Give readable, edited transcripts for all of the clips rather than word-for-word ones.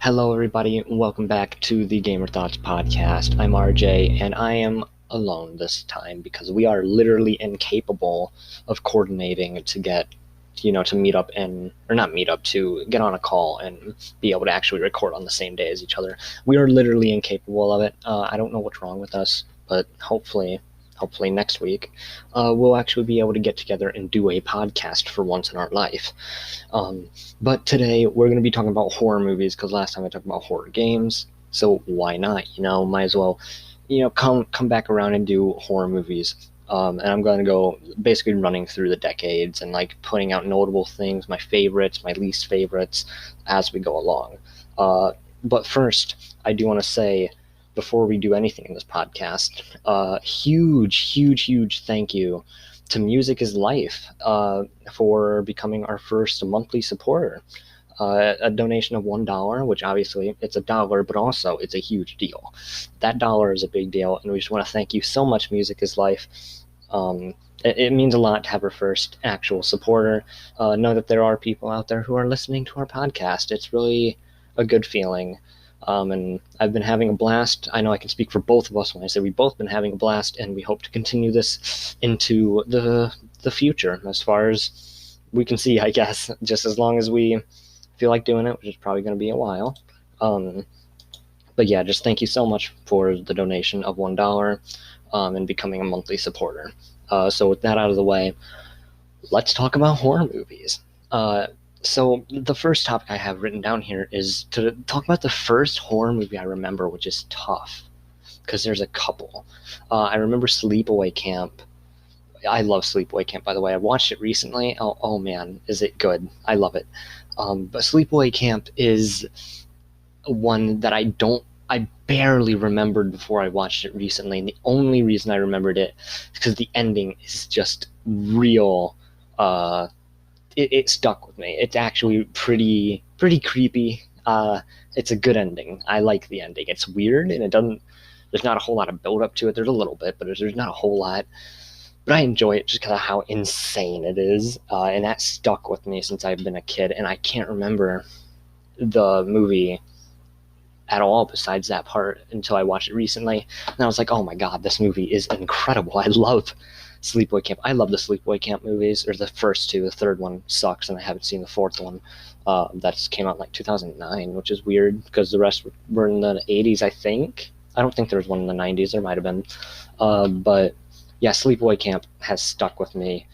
Hello, everybody, and welcome back to the Gamer Thoughts podcast. I'm RJ, and I am alone this time because we are literally incapable of coordinating to get, to meet up to get on a call and be able to actually record on the same day as each other. We are literally incapable of it. I don't know what's wrong with us, but hopefully next week, we'll actually be able to get together and do a podcast for once in our life. But today we're going to be talking about horror movies because last time I talked about horror games, so why not? Might as well, come back around and do horror movies. And I'm going to go basically running through the decades and like putting out notable things, my favorites, my least favorites, as we go along. But first, I do want to say, before we do anything in this podcast, huge thank you to Music is Life for becoming our first monthly supporter. A donation of $1, which obviously it's a dollar, but also it's a huge deal. That dollar is a big deal, and we just want to thank you so much, Music is Life. It means a lot to have our first actual supporter. Know that there are people out there who are listening to our podcast. It's really a good feeling. And I've been having a blast. I know I can speak for both of us when I say we've both been having a blast, and we hope to continue this into the future as far as we can see, I guess, just as long as we feel like doing it, which is probably going to be a while. But yeah, just thank you so much for the donation of $1 and becoming a monthly supporter. So with that out of the way, let's talk about horror movies. So the first topic I have written down here is to talk about the first horror movie I remember, which is tough because there's a couple. I remember Sleepaway Camp. I love Sleepaway Camp, by the way. I watched it recently. Oh man, is it good? I love it. But Sleepaway Camp is one that I barely rememred before I watched it recently, and the only reason I remembered it is because the ending is just real. It stuck with me. It's actually pretty creepy. It's a good ending. I like the ending. It's weird, and there's not a whole lot of build up to it. There's a little bit, but there's not a whole lot. But I enjoy it just because of how insane it is, and that stuck with me since I've been a kid, and I can't remember the movie at all besides that part until I watched it recently, and I was like, oh my god, this movie is incredible. I love Sleepaway Camp. I love the Sleepaway Camp movies, or the first two. The third one sucks, and I haven't seen the fourth one. That came out in like 2009, which is weird because the rest were in the 80s, I think. I don't think there was one in the 90s. There might have been. But yeah, Sleepaway Camp has stuck with me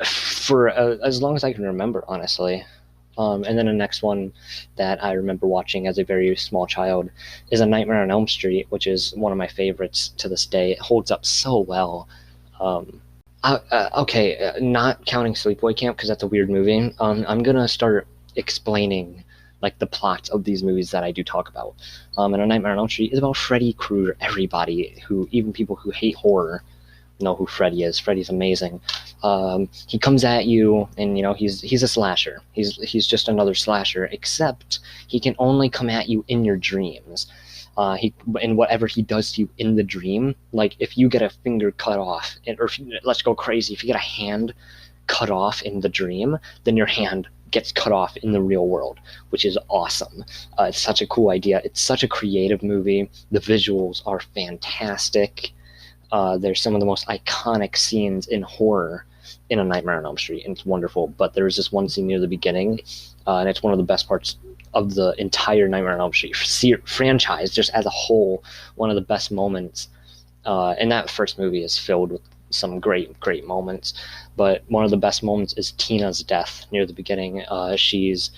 for as long as I can remember, honestly. And then the next one that I remember watching as a very small child is A Nightmare on Elm Street, which is one of my favorites to this day. It holds up so well. Okay, not counting Sleepaway Camp because that's a weird movie. I'm gonna start explaining like the plots of these movies that I do talk about. And A Nightmare on Elm Street is about Freddy Krueger. Everybody even people who hate horror know who Freddy is. Freddy's amazing. He comes at you, and he's a slasher. He's just another slasher, except he can only come at you in your dreams. And whatever he does to you in the dream, like if you get a finger cut off, let's go crazy, if you get a hand cut off in the dream, then your hand gets cut off in the real world, which is awesome. It's such a cool idea. It's such a creative movie. The visuals are fantastic. There's some of the most iconic scenes in horror in A Nightmare on Elm Street, and it's wonderful. But there's this one scene near the beginning, and it's one of the best parts of the entire Nightmare on Elm Street franchise, just as a whole. One of the best moments, and that first movie is filled with some great moments, but one of the best moments is Tina's death near the beginning. She's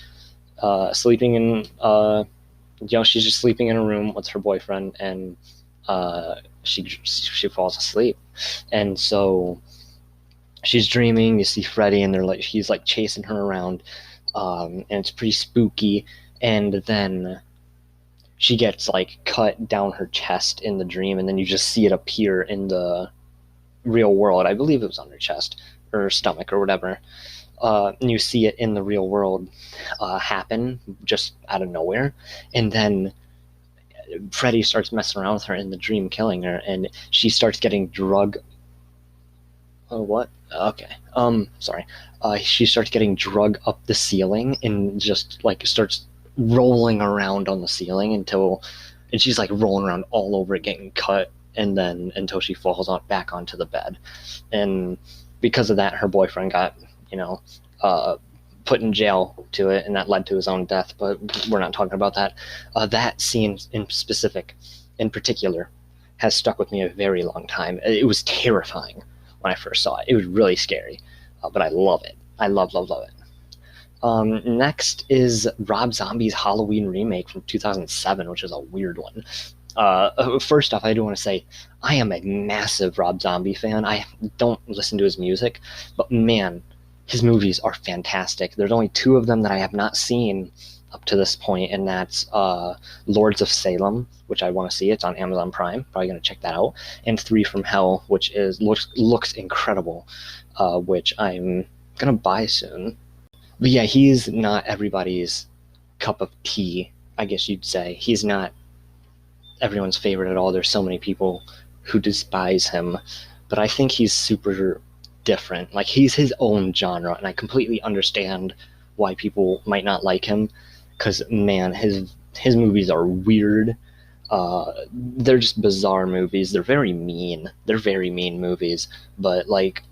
sleeping in she's just sleeping in a room with her boyfriend, and she falls asleep, and so she's dreaming. You see Freddy, and he's like chasing her around, and it's pretty spooky. And then she gets like cut down her chest in the dream, and then you just see it appear in the real world. I believe it was on her chest or stomach or whatever. And you see it in the real world happen just out of nowhere, and then Freddy starts messing around with her in the dream, killing her, and she starts getting drug. Oh, what? Okay. Sorry. She starts getting drug up the ceiling and just like starts rolling around on the ceiling and she's like rolling around all over it, getting cut, and then until she falls back onto the bed. And because of that, her boyfriend got, put in jail to it, and that led to his own death, but we're not talking about that. That scene in particular, has stuck with me a very long time. It was terrifying when I first saw it. It was really scary, but I love it. I love it. Next is Rob Zombie's Halloween remake from 2007, which is a weird one. First off, I do want to say I am a massive Rob Zombie fan. I don't listen to his music, but man, his movies are fantastic. There's only 2 of them that I have not seen up to this point, and that's Lords of Salem, which I want to see. It's on Amazon Prime. Probably going to check that out. And 3 from Hell, which looks incredible, which I'm going to buy soon. But yeah, he's not everybody's cup of tea, I guess you'd say. He's not everyone's favorite at all. There's so many people who despise him, but I think he's super different. Like, he's his own genre, and I completely understand why people might not like him, because man, his movies are weird. They're just bizarre movies. They're very mean movies, but like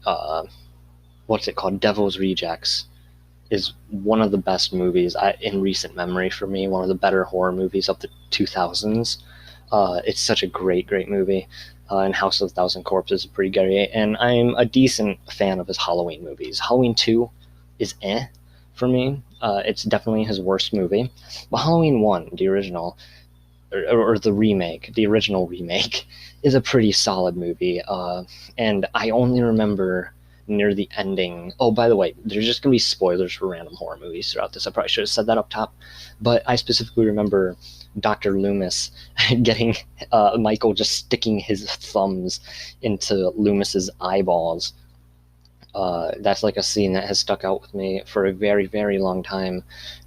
what's it called, Devil's Rejects is one of the best movies in recent memory for me, one of the better horror movies of the 2000s. It's such a great movie. And House of a Thousand Corpses is pretty great, and I'm a decent fan of his Halloween movies. Halloween 2 is for me. It's definitely his worst movie. But Halloween 1, the original, or the remake, the original remake, is a pretty solid movie. And I only remember near the ending. Oh, by the way, there's just going to be spoilers for random horror movies throughout this. I probably should have said that up top. But I specifically remember Dr. Loomis getting Michael just sticking his thumbs into Loomis's eyeballs. That's like a scene that has stuck out with me for a very, very long time.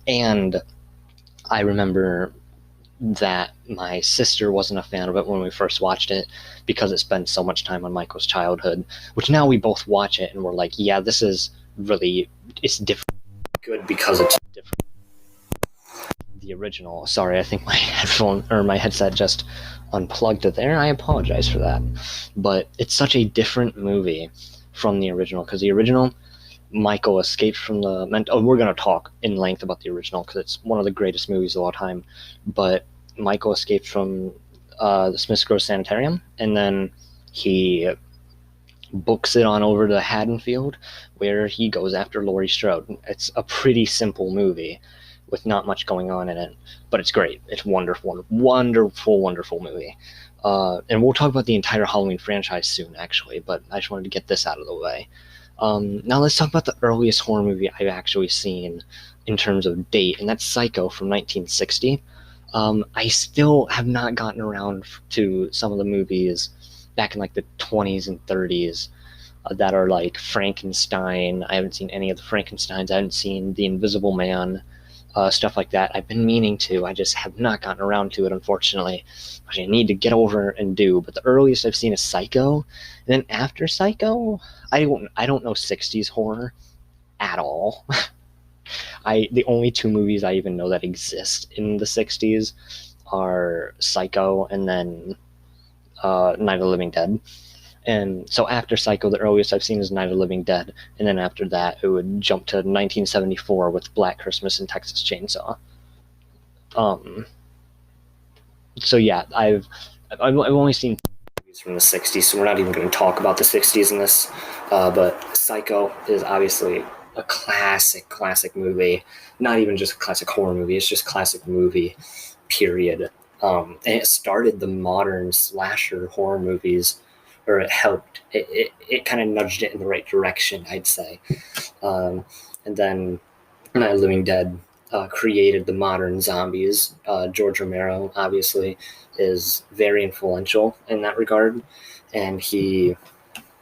And I remember that my sister wasn't a fan of it when we first watched it because it spent so much time on Michael's childhood, which now we both watch it and we're like, yeah, this is really, it's different, good because it's different. The original, sorry, I think my headset just unplugged it there. I apologize for that. But it's such a different movie from the original, because the original, Michael escapes from the we're going to talk in length about the original because it's one of the greatest movies of all time. But Michael escapes from the Smiths Grove Sanitarium, and then he books it on over to Haddonfield, where he goes after Laurie Strode. It's a pretty simple movie with not much going on in it, but it's great. It's wonderful movie. And we'll talk about the entire Halloween franchise soon, actually, but I just wanted to get this out of the way. Now let's talk about the earliest horror movie I've actually seen in terms of date, and that's Psycho from 1960. I still have not gotten around to some of the movies back in like the 20s and 30s that are like Frankenstein. I haven't seen any of the Frankensteins. I haven't seen The Invisible Man, stuff like that. I've been meaning to. I just have not gotten around to it, unfortunately, which I need to get over and do. But the earliest I've seen is Psycho. And then after Psycho, I don't know 60s horror at all. The only 2 movies I even know that exist in the 60s are Psycho and then Night of the Living Dead. And so after Psycho, the earliest I've seen is Night of the Living Dead, and then after that it would jump to 1974 with Black Christmas and Texas Chainsaw. So yeah, I've only seen movies from the 60s, so we're not even going to talk about the 60s in this. But Psycho is obviously a classic movie. Not even just a classic horror movie, it's just classic movie, period. And it started the modern slasher horror movies, or it helped. It kind of nudged it in the right direction, I'd say. And then Night of the Living Dead created the modern zombies. George Romero, obviously, is very influential in that regard. And he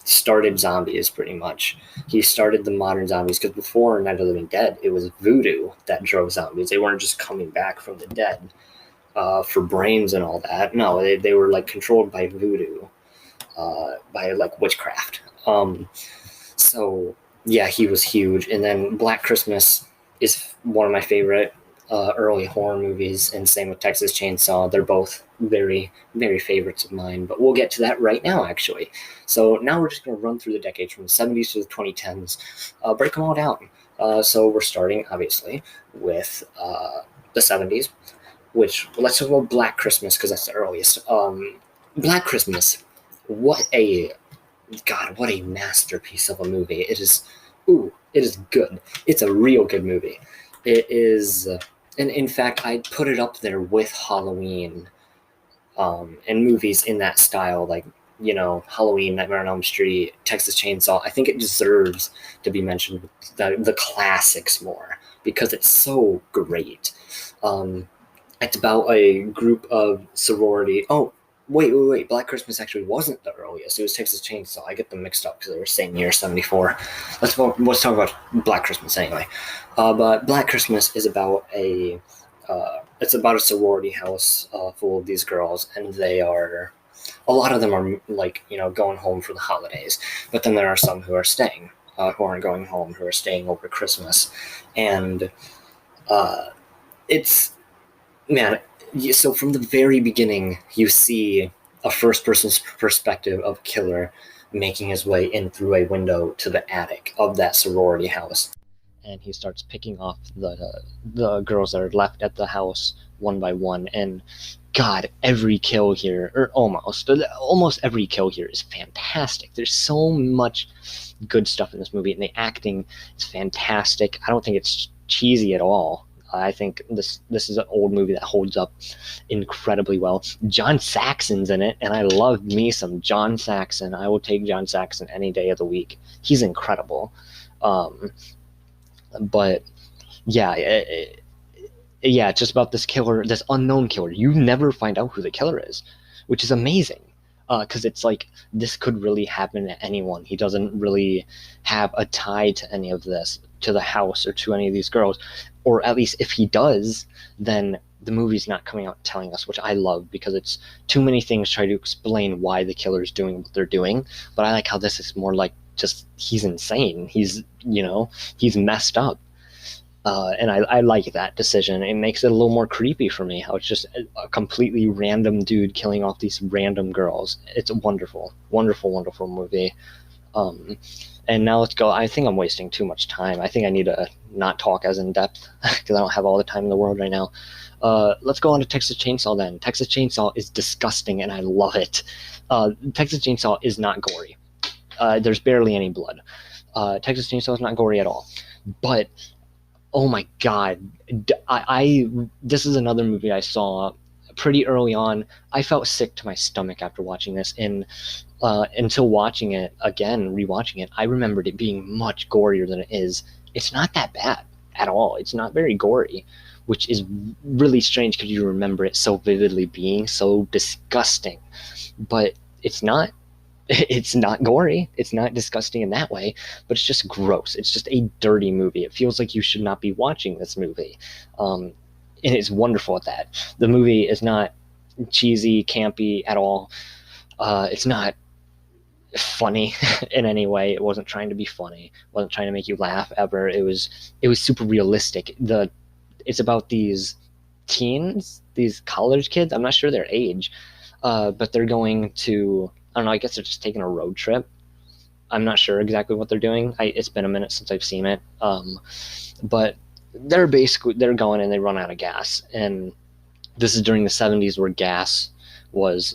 started zombies, pretty much. He started the modern zombies, because before Night of the Living Dead, it was voodoo that drove zombies. They weren't just coming back from the dead for brains and all that. No, they were like controlled by voodoo. By like witchcraft. So yeah, he was huge. And then Black Christmas is one of my favorite early horror movies, and same with Texas Chainsaw. They're both very, very favorites of mine, but we'll get to that right now, actually. So now we're just going to run through the decades from the 70s to the 2010s, break them all down. So we're starting, obviously, with the 70s, which, let's talk about Black Christmas, because that's the earliest. Black Christmas, what a masterpiece of a movie. It is good. It's a real good movie. It is, and in fact, I'd put it up there with Halloween, and movies in that style, like, Halloween, Nightmare on Elm Street, Texas Chainsaw. I think it deserves to be mentioned with the classics more, because it's so great. It's about a group of sorority. Oh, wait. Black Christmas actually wasn't the earliest. It was Texas Chainsaw. I get them mixed up because they were same year, 74. Let's talk about Black Christmas anyway. But Black Christmas is about it's about a sorority house full of these girls, and a lot of them are like, going home for the holidays, but then there are some who are staying, who aren't going home, who are staying over Christmas. And it's, man, so from the very beginning, you see a first-person perspective of a killer making his way in through a window to the attic of that sorority house. And he starts picking off the girls that are left at the house one by one. And God, every kill here, or almost every kill here is fantastic. There's so much good stuff in this movie, and the acting is fantastic. I don't think it's cheesy at all. I think this is an old movie that holds up incredibly well. John Saxon's in it, and I love me some John Saxon. I will take John Saxon any day of the week. He's incredible. But yeah, it's just about this killer, this unknown killer. You never find out who the killer is, which is amazing. Because it's like, this could really happen to anyone. He doesn't really have a tie to any of this, to the house or to any of these girls. Or at least if he does, then the movie's not coming out telling us, which I love, because it's too many things try to explain why the killer's doing what they're doing. But I like how this is more like, just, he's insane. He's messed up. And I like that decision. It makes it a little more creepy for me, how it's just a completely random dude killing off these random girls. It's a wonderful, wonderful, wonderful movie. And now let's go. I think I'm wasting too much time. I think I need to not talk as in depth, because I don't have all the time in the world right now. Let's go on to Texas Chainsaw then. Texas Chainsaw is disgusting, and I love it. Texas Chainsaw is not gory. There's barely any blood. Texas Chainsaw is not gory at all. But oh my God, this is another movie I saw pretty early on. I felt sick to my stomach after watching this, and until watching it again, rewatching it, I remembered it being much gorier than it is. It's not that bad at all. It's not very gory, which is really strange because you remember it so vividly being so disgusting. But it's not gory. It's not disgusting in that way, but it's just gross. It's just a dirty movie. It feels like you should not be watching this movie. And it's wonderful at that. The movie is not cheesy, campy at all. It's not funny in any way. It wasn't trying to be funny. It wasn't trying to make you laugh ever. It was super realistic. It's about these teens, these college kids. I'm not sure their age, but they're going to, I don't know, I guess they're just taking a road trip. I'm not sure exactly what they're doing. It's been a minute since I've seen it. But they're going and they run out of gas. And this is during the 70s where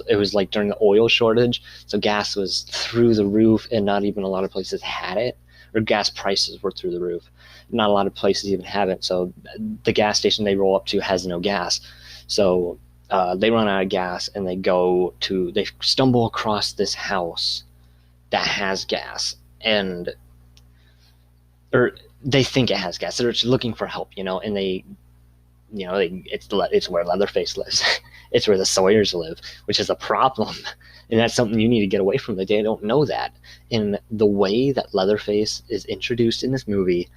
it was like during the oil shortage. So gas was through the roof, and not even a lot of places had it. Or gas prices were through the roof. Not a lot of places even have it. So the gas station they roll up to has no gas. So they run out of gas, and they stumble across this house that has gas, or they think it has gas. They're just looking for help, and it's where Leatherface lives. It's where the Sawyers live, which is a problem. And that's something you need to get away from. They don't know that. And the way that Leatherface is introduced in this movie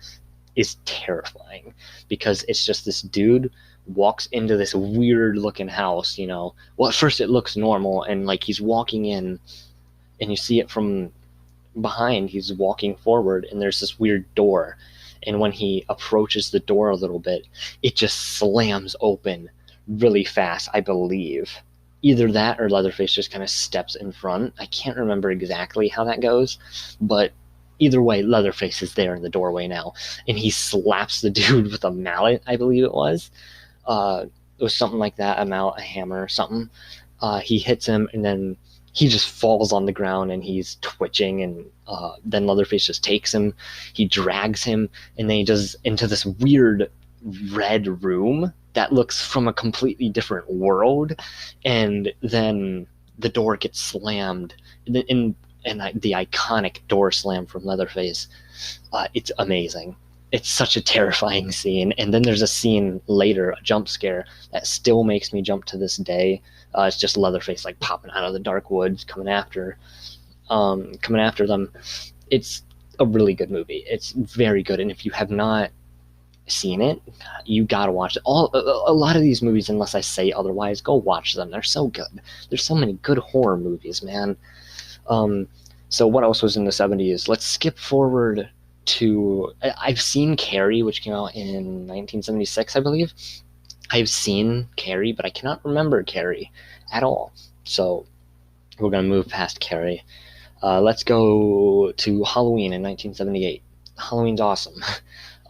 is terrifying, because it's just this dude walks into this weird looking house, well, at first it looks normal, and like he's walking in, and you see it from behind, he's walking forward, and there's this weird door, and when he approaches the door a little bit, it just slams open really fast, I believe. Either that or Leatherface just kind of steps in front. I can't remember exactly how that goes, but either way, Leatherface is there in the doorway now, and he slaps the dude with a mallet, I believe it was. It was something like that, a mallet, a hammer, something. He hits him, and then he just falls on the ground, and he's twitching, and then Leatherface just takes him. He drags him, and then he does into this weird red room that looks from a completely different world, and then the door gets slammed, and the iconic door slam from Leatherface. It's amazing. It's such a terrifying scene. And then there's a scene later, a jump scare, that still makes me jump to this day. It's just Leatherface like popping out of the dark woods, coming after them. It's a really good movie. It's very good, and if you have not seen it, you gotta watch it. A lot of these movies, unless I say otherwise, go watch them. They're so good. There's so many good horror movies, man. So what else was in the 70s? Let's skip forward to, I've seen Carrie, which came out in 1976, I believe. I've seen Carrie, but I cannot remember Carrie at all. So we're going to move past Carrie. Let's go to Halloween in 1978. Halloween's awesome.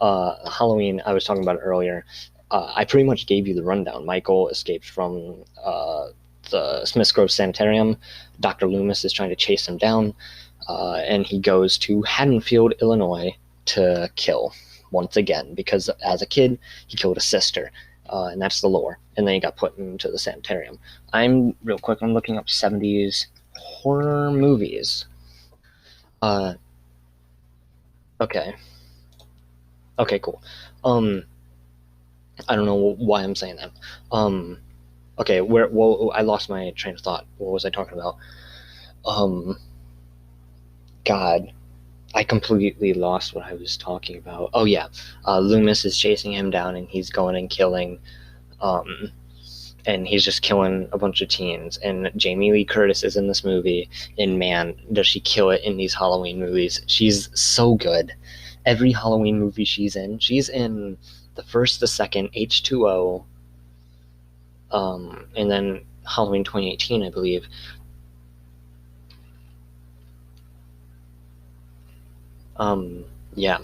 Halloween, I was talking about it earlier. I pretty much gave you the rundown. Michael escapes from the Smiths Grove Sanitarium. Dr. Loomis is trying to chase him down, and he goes to Haddonfield, Illinois to kill once again, because as a kid, he killed a sister, and that's the lore. And then he got put into the sanitarium. I'm looking up 70s horror movies. Okay. Okay, cool. I don't know why I'm saying that. Okay, I lost my train of thought. What was I talking about? God, I completely lost what I was talking about. Oh yeah, Loomis is chasing him down, and he's going and killing, and he's just killing a bunch of teens. And Jamie Lee Curtis is in this movie, and man, does she kill it in these Halloween movies. She's so good. Every Halloween movie she's in the first, the second, H2O, and then Halloween 2018, I believe. Yeah,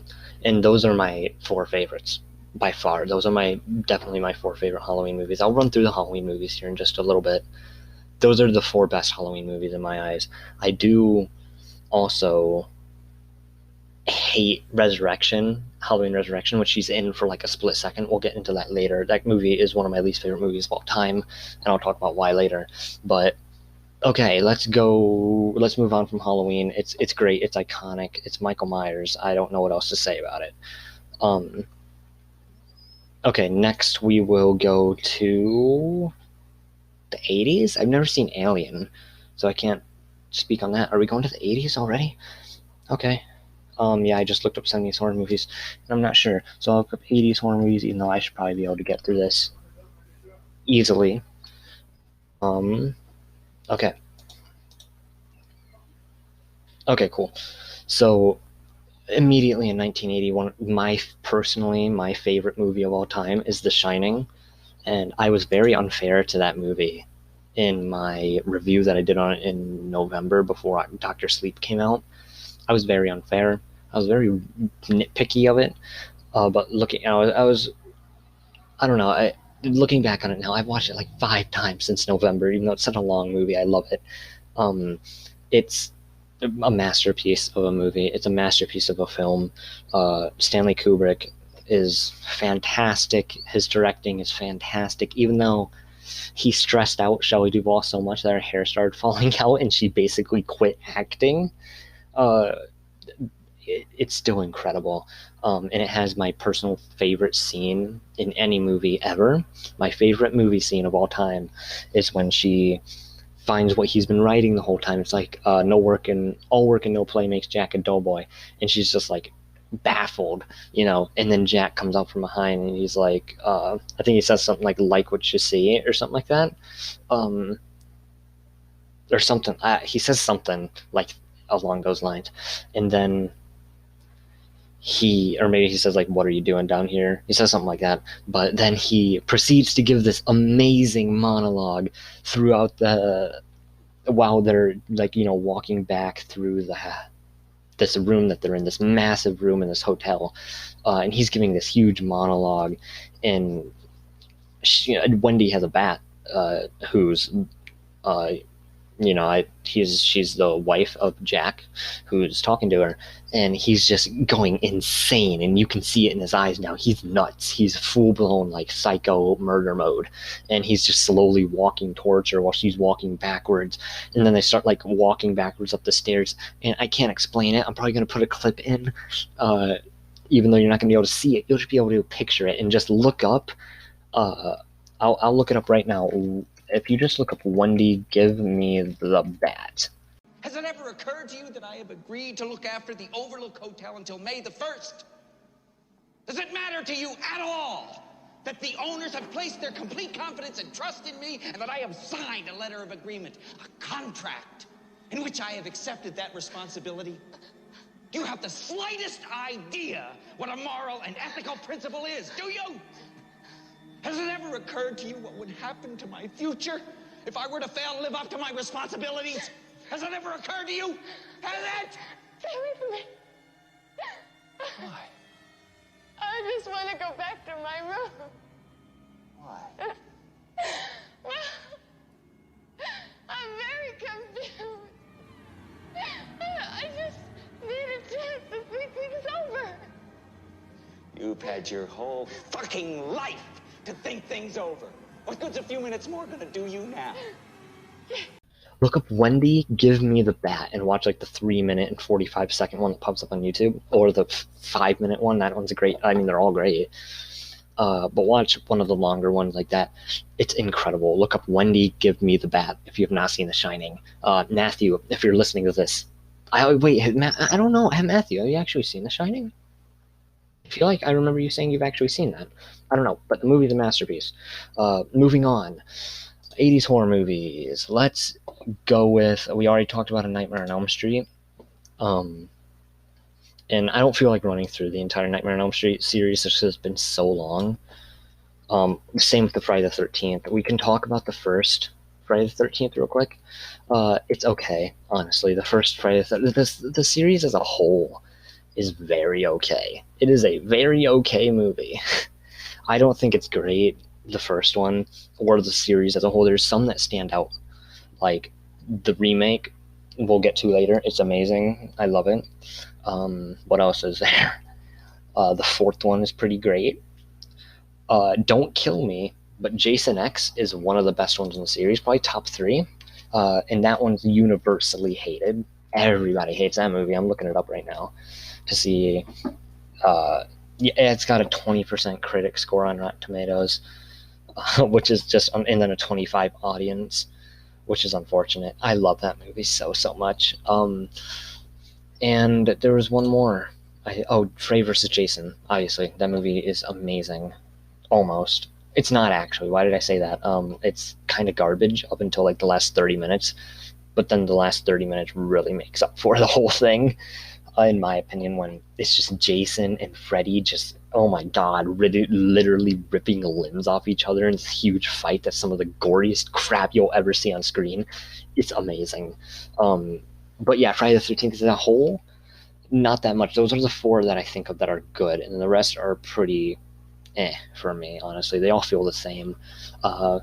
and those are my four favorites by far. Those are definitely my four favorite Halloween movies. I'll run through the Halloween movies here in just a little bit. Those are the four best Halloween movies in my eyes. I do also hate Halloween Resurrection, which she's in for like a split second. We'll get into that later. That movie is one of my least favorite movies of all time, and I'll talk about why later. But okay, let's move on from Halloween. It's great, it's iconic, it's Michael Myers. I don't know what else to say about it. Okay, next we will go to the 80s. I've never seen Alien, so I can't speak on that. Are we going to the 80s already? Okay. Yeah, I just looked up 70s horror movies, and I'm not sure. So I'll look up 80s horror movies, even though I should probably be able to get through this easily. Okay. Okay, cool. So immediately in 1981, my favorite movie of all time is The Shining, and I was very unfair to that movie in my review that I did on it in November before Dr. Sleep came out. I was very unfair. I was very nitpicky of it. But I don't know. Looking back on it now, I've watched it like 5 times since November, even though it's such a long movie. I love it. It's a masterpiece of a movie. It's a masterpiece of a film. Stanley Kubrick is fantastic. His directing is fantastic, even though he stressed out Shelley Duvall so much that her hair started falling out and she basically quit acting. It's still incredible. And it has my personal favorite scene in any movie ever. My favorite movie scene of all time is when she finds what he's been writing the whole time. It's like all work and no play makes Jack a dull boy, and she's just like baffled, and then Jack comes out from behind and he's like, I think he says something like what you see, or something like that, or something. He says something like along those lines, and then or maybe he says like, what are you doing down here? He says something like that, but then he proceeds to give this amazing monologue throughout while they're like, walking back through this room that they're in, this massive room in this hotel, and he's giving this huge monologue, and Wendy has a bat, who's she's the wife of Jack, who's talking to her, and he's just going insane, and you can see it in his eyes now. He's nuts. He's full-blown like psycho murder mode, and he's just slowly walking towards her while she's walking backwards, and then they start like walking backwards up the stairs, and I can't explain it. I'm probably going to put a clip in, even though you're not going to be able to see it. You'll just be able to picture it and just look up. I'll look it up right now. If you just look up Wendy, give me the bat. Has it ever occurred to you that I have agreed to look after the Overlook Hotel until May the 1st? Does it matter to you at all that the owners have placed their complete confidence and trust in me, and that I have signed a letter of agreement, a contract, in which I have accepted that responsibility? Do you have the slightest idea what a moral and ethical principle is, do you? Has it ever occurred to you what would happen to my future if I were to fail to live up to my responsibilities? Has it ever occurred to you? Has it? Stay away from me. Why? I just want to go back to my room. Why? Well, I'm very confused. I just need a chance to think things over. You've had your whole fucking life to think things over. What good's a few minutes more gonna do you now? Look up Wendy, give me the bat, and watch like the 3-minute and 45-second one that pops up on YouTube, or the 5-minute one. That one's great. I mean, they're all great. But watch one of the longer ones like that. It's incredible. Look up Wendy, give me the bat if you have not seen The Shining. Matthew, if you're listening to this, I don't know. Matthew, have you actually seen The Shining? I feel like I remember you saying you've actually seen that. I don't know, but the movie's a masterpiece. Moving on. 80s horror movies. Let's go with, we already talked about A Nightmare on Elm Street. And I don't feel like running through the entire Nightmare on Elm Street series. This has been so long. Same with the Friday the 13th. We can talk about the first Friday the 13th real quick. It's okay, honestly. The first Friday the series as a whole is very okay. It is a very okay movie. I don't think it's great, the first one, or the series as a whole. There's some that stand out, like the remake we'll get to later. It's amazing. I love it. What else is there? The fourth one is pretty great. Don't Kill Me, but Jason X is one of the best ones in the series, probably top 3. And that one's universally hated. Everybody hates that movie. I'm looking it up right now to see. Yeah, it's got a 20% critic score on Rotten Tomatoes, which is just, and then a 25 audience, which is unfortunate. I love that movie so much. And there was one more. Trey versus Jason. Obviously, that movie is amazing. Almost. It's not actually. Why did I say that? It's kind of garbage up until like the last 30 minutes, but then the last 30 minutes really makes up for the whole thing. In my opinion, when it's just Jason and Freddy just, oh my god, literally ripping limbs off each other in this huge fight that's some of the goriest crap you'll ever see on screen. It's amazing. But yeah, Friday the 13th as a whole, not that much. Those are the 4 that I think of that are good, and then the rest are pretty for me, honestly. They all feel the same. The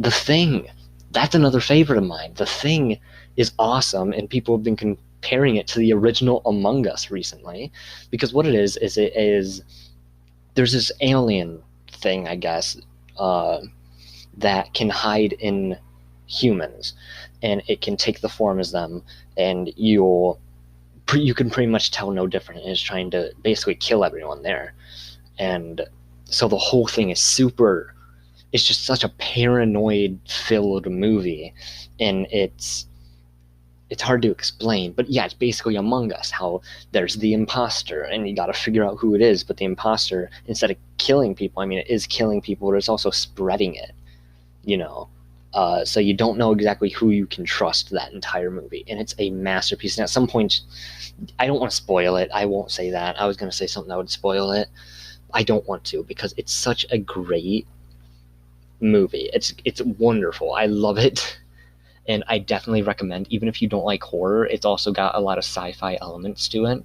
Thing, that's another favorite of mine. The Thing is awesome, and people have been comparing it to the original Among Us recently, because what it is there's this alien thing, I guess, that can hide in humans, and it can take the form as them, and you can pretty much tell no different. It's trying to basically kill everyone there, and so the whole thing is it's just such a paranoid filled movie, and it's hard to explain, but yeah, it's basically Among Us, how there's the imposter, and you got to figure out who it is, but the imposter, instead of killing people, I mean, it is killing people, but it's also spreading it, So you don't know exactly who you can trust that entire movie, and it's a masterpiece. And at some point, I don't want to spoil it. I won't say that. I was going to say something that would spoil it. I don't want to, because it's such a great movie. It's wonderful. I love it, and I definitely recommend. Even if you don't like horror, it's also got a lot of sci-fi elements to it.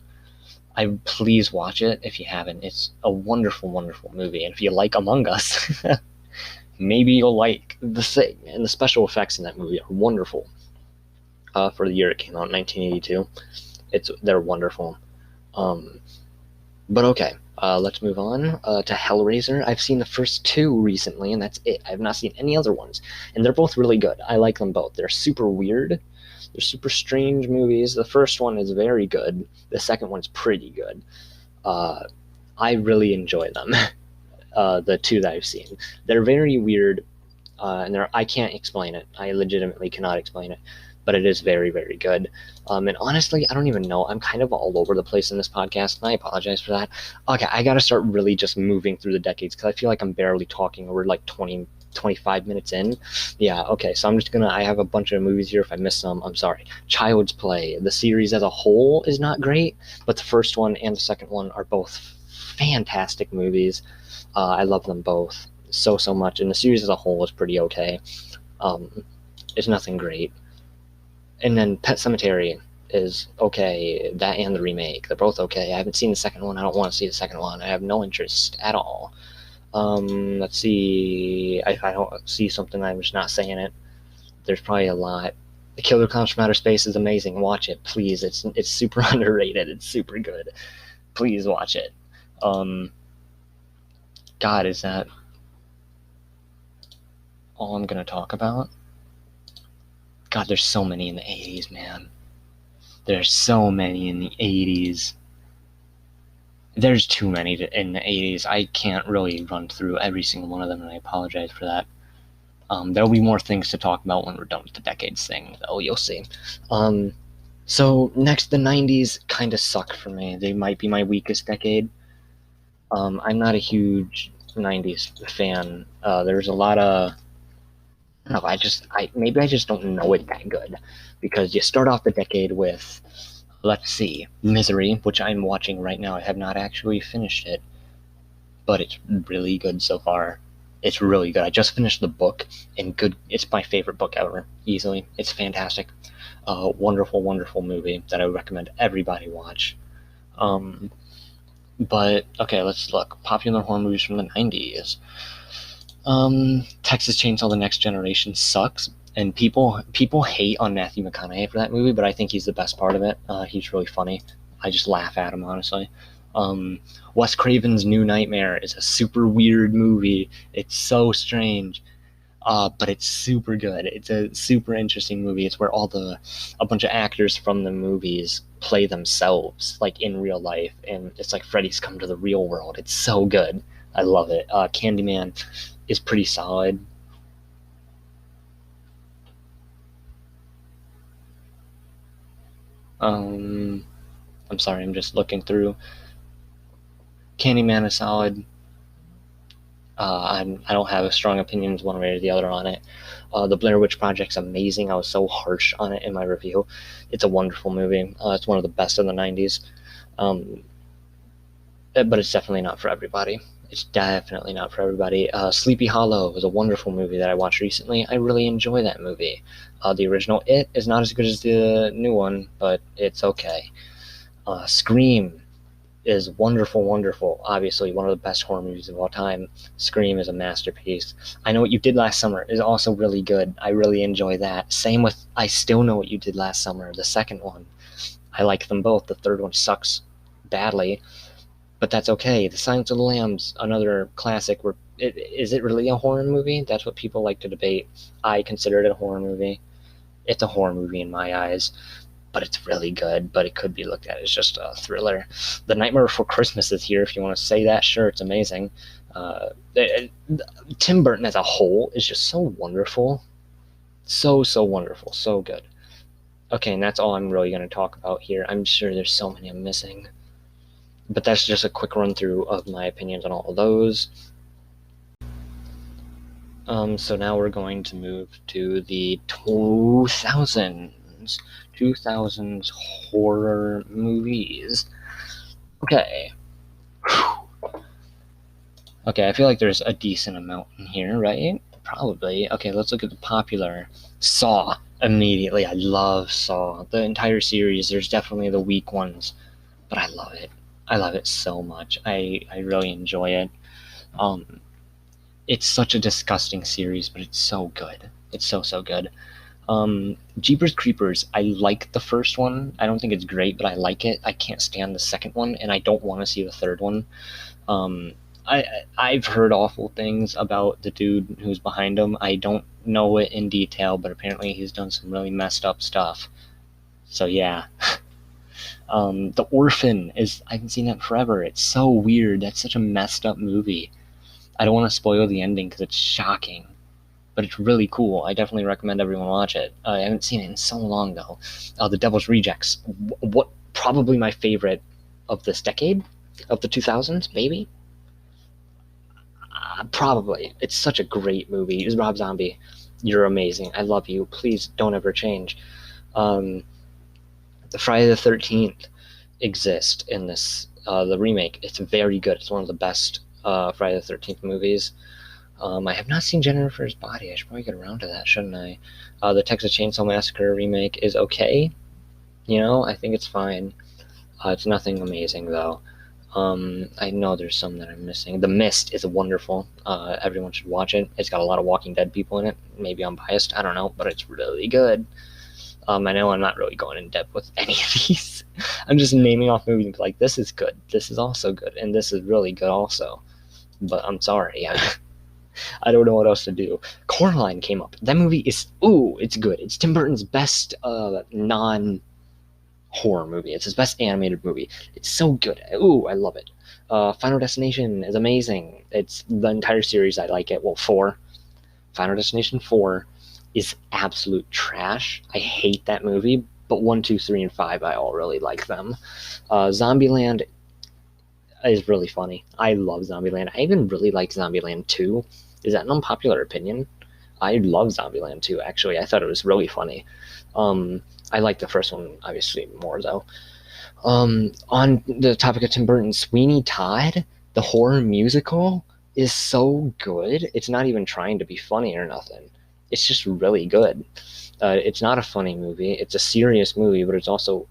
Please watch it if you haven't. It's a wonderful, wonderful movie, and if you like Among Us, maybe you'll like The Thing. And the special effects in that movie are wonderful. For the year it came out, 1982, they're wonderful. But okay, let's move on to Hellraiser. I've seen the first two recently, and that's it. I have not seen any other ones, and they're both really good. I like them both. They're super weird. They're super strange movies. The first one is very good. The second one's pretty good. I really enjoy them. The two that I've seen. They're very weird, and I can't explain it. I legitimately cannot explain it. But it is very, very good. And honestly, I don't even know. I'm kind of all over the place in this podcast, and I apologize for that. Okay, I got to start really just moving through the decades, because I feel like I'm barely talking. We're like 20, 25 minutes in. Yeah, okay, so I'm just going to... I have a bunch of movies here. If I miss some, I'm sorry. Child's Play. The series as a whole is not great, but the first one and the second one are both fantastic movies. I love them both so much, and the series as a whole is pretty okay. It's nothing great. And then Pet Sematary is okay. That and the remake, they're both okay. I haven't seen the second one. I don't want to see the second one. I have no interest at all. Let's see. If I don't see something, I'm just not saying it. There's probably a lot. The Killer Clowns from Outer Space is amazing. Watch it, please. It's super underrated. It's super good. Please watch it. God, is that all I'm gonna talk about? God, there's so many in the 80s, man. There's so many in the 80s. There's too many in the 80s. I can't really run through every single one of them, and I apologize for that. There'll be more things to talk about when we're done with the decades thing, though. You'll see. So next, the 90s kind of suck for me. They might be my weakest decade. I'm not a huge 90s fan. There's a lot of... No, maybe I just don't know it that good, because you start off the decade with, let's see, Misery, which I'm watching right now. I have not actually finished it, but it's really good so far. It's really good. I just finished the book, and good. It's my favorite book ever, easily. It's fantastic. Wonderful, wonderful movie that I would recommend everybody watch. But okay, let's look. Popular horror movies from the 90s. Texas Chainsaw: The Next Generation sucks, and people hate on Matthew McConaughey for that movie, but I think he's the best part of it. He's really funny. I just laugh at him, honestly. Wes Craven's New Nightmare is a super weird movie. It's so strange, but it's super good. It's a super interesting movie. It's where a bunch of actors from the movies play themselves, like in real life, and it's like Freddy's come to the real world. It's so good. I love it. Candyman is pretty solid. I'm sorry, I'm just looking through. Candyman is solid. I don't have strong opinions one way or the other on it. The Blair Witch Project's amazing. I was so harsh on it in my review. It's a wonderful movie. It's one of the best in the 90s. But it's definitely not for everybody. It's definitely not for everybody. Sleepy Hollow was a wonderful movie that I watched recently. I really enjoy that movie. The original It is not as good as the new one, but it's okay. Scream is wonderful, wonderful. Obviously, one of the best horror movies of all time. Scream is a masterpiece. I Know What You Did Last Summer is also really good. I really enjoy that. Same with I Still Know What You Did Last Summer, the second one. I like them both. The third one sucks badly, but that's okay. The Silence of the Lambs, another classic. Is it really a horror movie? That's what people like to debate. I consider it a horror movie. It's a horror movie in my eyes, but it's really good. But it could be looked at as just a thriller. The Nightmare Before Christmas is here. If you want to say that, sure, it's amazing. Tim Burton as a whole is just so wonderful. So wonderful. So good. Okay, and that's all I'm really going to talk about here. I'm sure there's so many I'm missing. But that's just a quick run through of my opinions on all of those. So now we're going to move to the 2000s horror movies. Okay. Okay, I feel like there's a decent amount in here, right? Probably. Okay, let's look at the popular. Saw. Immediately. I love Saw. The entire series, there's definitely the weak ones, but I love it. I love it so much. I really enjoy it. It's such a disgusting series, but it's so good. It's so good. Jeepers Creepers, I like the first one. I don't think it's great, but I like it. I can't stand the second one, and I don't want to see the third one. I've heard awful things about the dude who's behind him. I don't know it in detail, but apparently he's done some really messed up stuff. So yeah. The Orphan I haven't seen that forever. It's so weird. That's such a messed up movie. I don't want to spoil the ending because it's shocking, but it's really cool. I definitely recommend everyone watch it. I haven't seen it in so long though. The Devil's Rejects. What probably my favorite of this decade, of the 2000s, maybe. Probably. It's such a great movie. Rob Zombie, you're amazing. I love you. Please don't ever change. The Friday the 13th exists in this, the remake. It's very good. It's one of the best Friday the 13th movies. I have not seen Jennifer's Body. I should probably get around to that, shouldn't I? The Texas Chainsaw Massacre remake is okay. I think it's fine. It's nothing amazing, though. I know there's some that I'm missing. The Mist is wonderful. Everyone should watch it. It's got a lot of Walking Dead people in it. Maybe I'm biased. I don't know, but it's really good. I know I'm not really going in depth with any of these. I'm just naming off movies like, this is good, this is also good, and this is really good also. But I'm sorry. I don't know what else to do. Coraline came up. That movie is, it's good. It's Tim Burton's best non-horror movie. It's his best animated movie. It's so good. I love it. Final Destination is amazing. It's the entire series. I like it. Well, 4. Final Destination 4 is absolute trash. I hate that movie, but 1, 2, 3, and 5, I all really like them. Zombieland is really funny. I love Zombieland. I even really like Zombieland 2. Is that an unpopular opinion? I love Zombieland 2, actually. I thought it was really funny. I like the first one, obviously, more, though. On the topic of Tim Burton, Sweeney Todd, the horror musical, is so good. It's not even trying to be funny or nothing. It's just really good. It's not a funny movie. It's a serious movie, but it's also,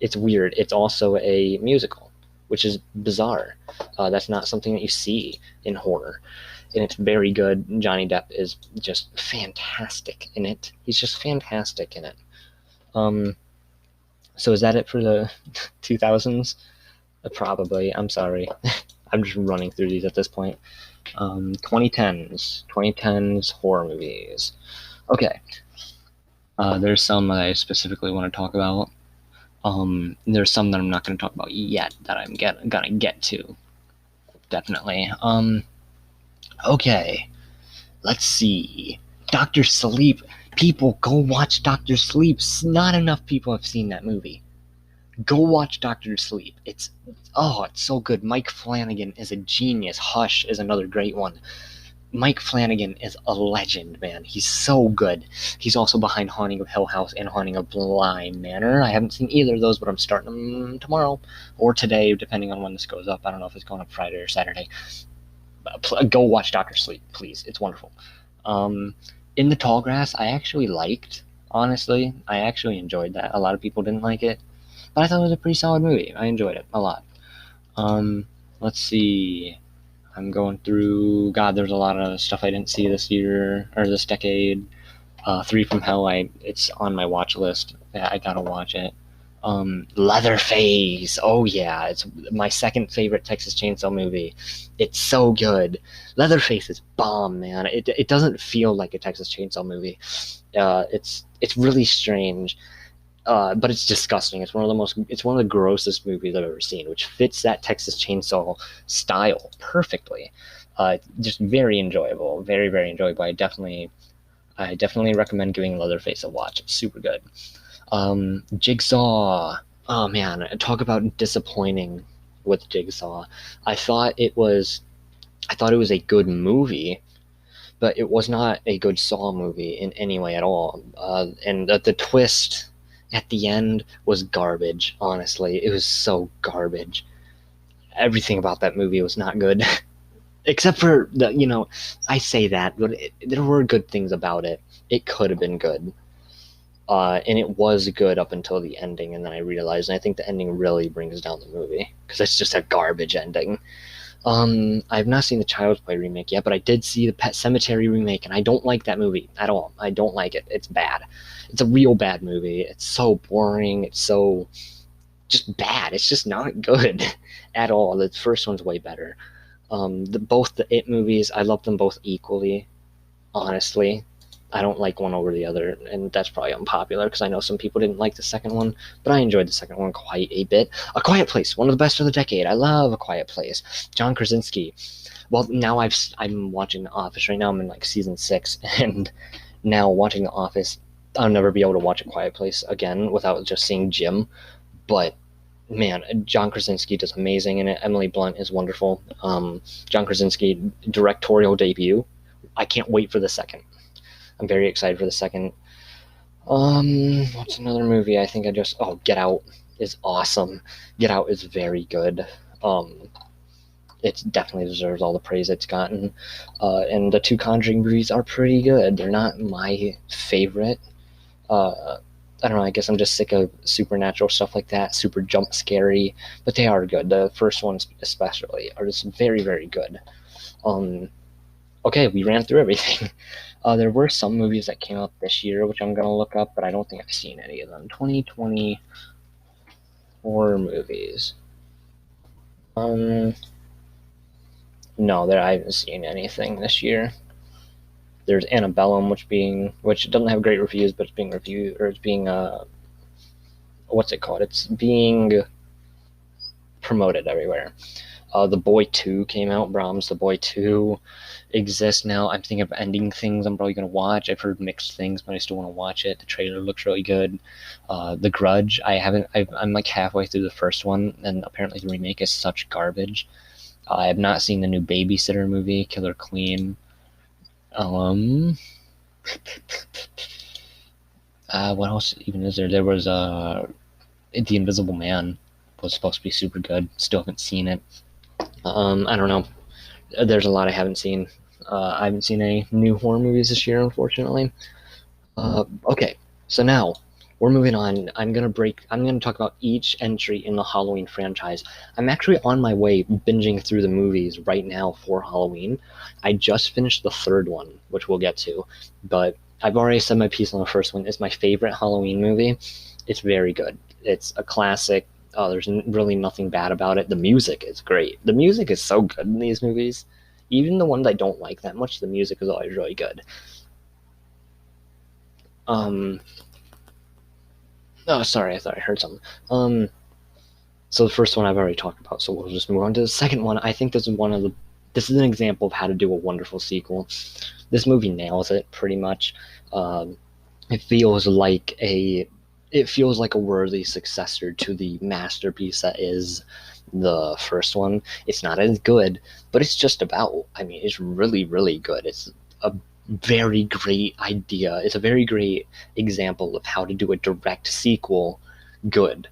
it's weird. It's also a musical, which is bizarre. That's not something that you see in horror. And it's very good. Johnny Depp is just fantastic in it. He's just fantastic in it. So is that it for the 2000s? Probably. I'm sorry. I'm just running through these at this point. 2010s horror movies. Okay. There's some that I specifically want to talk about. There's some that I'm not going to talk about yet that I'm gonna get to. Definitely. Okay. Let's see. Dr. Sleep. People, go watch Dr. Sleep. Not enough people have seen that movie. Go watch Dr. Sleep. It's so good. Mike Flanagan is a genius. Hush is another great one. Mike Flanagan is a legend, man. He's so good. He's also behind Haunting of Hill House and Haunting of Bly Manor. I haven't seen either of those, but I'm starting them tomorrow or today, depending on when this goes up. I don't know if it's going up Friday or Saturday. Go watch Dr. Sleep, please. It's wonderful. In the Tall Grass, I actually liked, honestly. I actually enjoyed that. A lot of people didn't like it, but I thought it was a pretty solid movie. I enjoyed it a lot. Let's see. I'm going through, God, there's a lot of stuff I didn't see this year, or this decade. 3 from Hell, it's on my watch list. Yeah, I gotta watch it. Leatherface, oh yeah, it's my second favorite Texas Chainsaw movie. It's so good. Leatherface is bomb, man. It doesn't feel like a Texas Chainsaw movie. It's really strange. But it's disgusting. It's one of the grossest movies I've ever seen, which fits that Texas Chainsaw style perfectly. Just very enjoyable, very, very enjoyable. I definitely recommend giving Leatherface a watch. It's super good. Jigsaw. Oh man, talk about disappointing with Jigsaw. I thought it was a good movie. but it was not a good Saw movie in any way at all. And the twist at the end was garbage, honestly. It was so garbage. Everything about that movie was not good. Except for I say that, but there were good things about it. It could have been good. And it was good up until the ending, and then I realized, and I think the ending really brings down the movie, because it's just a garbage ending. I've not seen the Child's Play remake yet, but I did see the Pet Sematary remake, and I don't like that movie at all. I don't like it. It's bad. It's a real bad movie. It's so boring. It's so just bad. It's just not good at all. The first one's way better. Both the It movies, I love them both equally, honestly. I don't like one over the other, and that's probably unpopular because I know some people didn't like the second one, but I enjoyed the second one quite a bit. A Quiet Place, one of the best of the decade. I love A Quiet Place. John Krasinski. Well, now I'm watching The Office right now. I'm in like season 6, and now watching The Office, I'll never be able to watch A Quiet Place again without just seeing Jim. But man, John Krasinski does amazing in it. Emily Blunt is wonderful. John Krasinski directorial debut. I can't wait for the second. I'm very excited for the second. What's another movie? I think Get Out is awesome. Get Out is very good. It definitely deserves all the praise it's gotten. And the 2 Conjuring movies are pretty good. They're not my favorite. I don't know, I guess I'm just sick of supernatural stuff like that, super jump scary, but they are good. The first ones especially are just very, very good. Okay, we ran through everything. There were some movies that came out this year, which I'm going to look up, but I don't think I've seen any of them. 2020 horror movies. No, I haven't seen anything this year. There's Annabellum, which doesn't have great reviews, but it's being reviewed, or it's being, what's it called? It's being promoted everywhere. The Boy 2 came out. Brahms, The Boy 2 exists now. I'm thinking of ending things I'm probably going to watch. I've heard mixed things, but I still want to watch it. The trailer looks really good. The Grudge, I'm like halfway through the first one, and apparently the remake is such garbage. I have not seen the new Babysitter movie, Killer Queen. What else even is there? There was The Invisible Man was supposed to be super good. Still haven't seen it. I don't know. There's a lot I haven't seen. I haven't seen any new horror movies this year, unfortunately. Okay, so now we're moving on. I'm gonna talk about each entry in the Halloween franchise. I'm actually on my way binging through the movies right now for Halloween. I just finished the third one, which we'll get to, but I've already said my piece on the first one. It's my favorite Halloween movie. It's very good. It's a classic. There's really nothing bad about it. The music is great. The music is so good in these movies. Even the ones I don't like that much, the music is always really good. Oh, sorry, I thought I heard something. So the first one I've already talked about, so we'll just move on to the second one. I think this is an example of how to do a wonderful sequel. This movie nails it, pretty much. It feels like a worthy successor to the masterpiece that is the first one. It's not as good, but it's it's really, really good. It's a very great idea. It's a very great example of how to do a direct sequel good.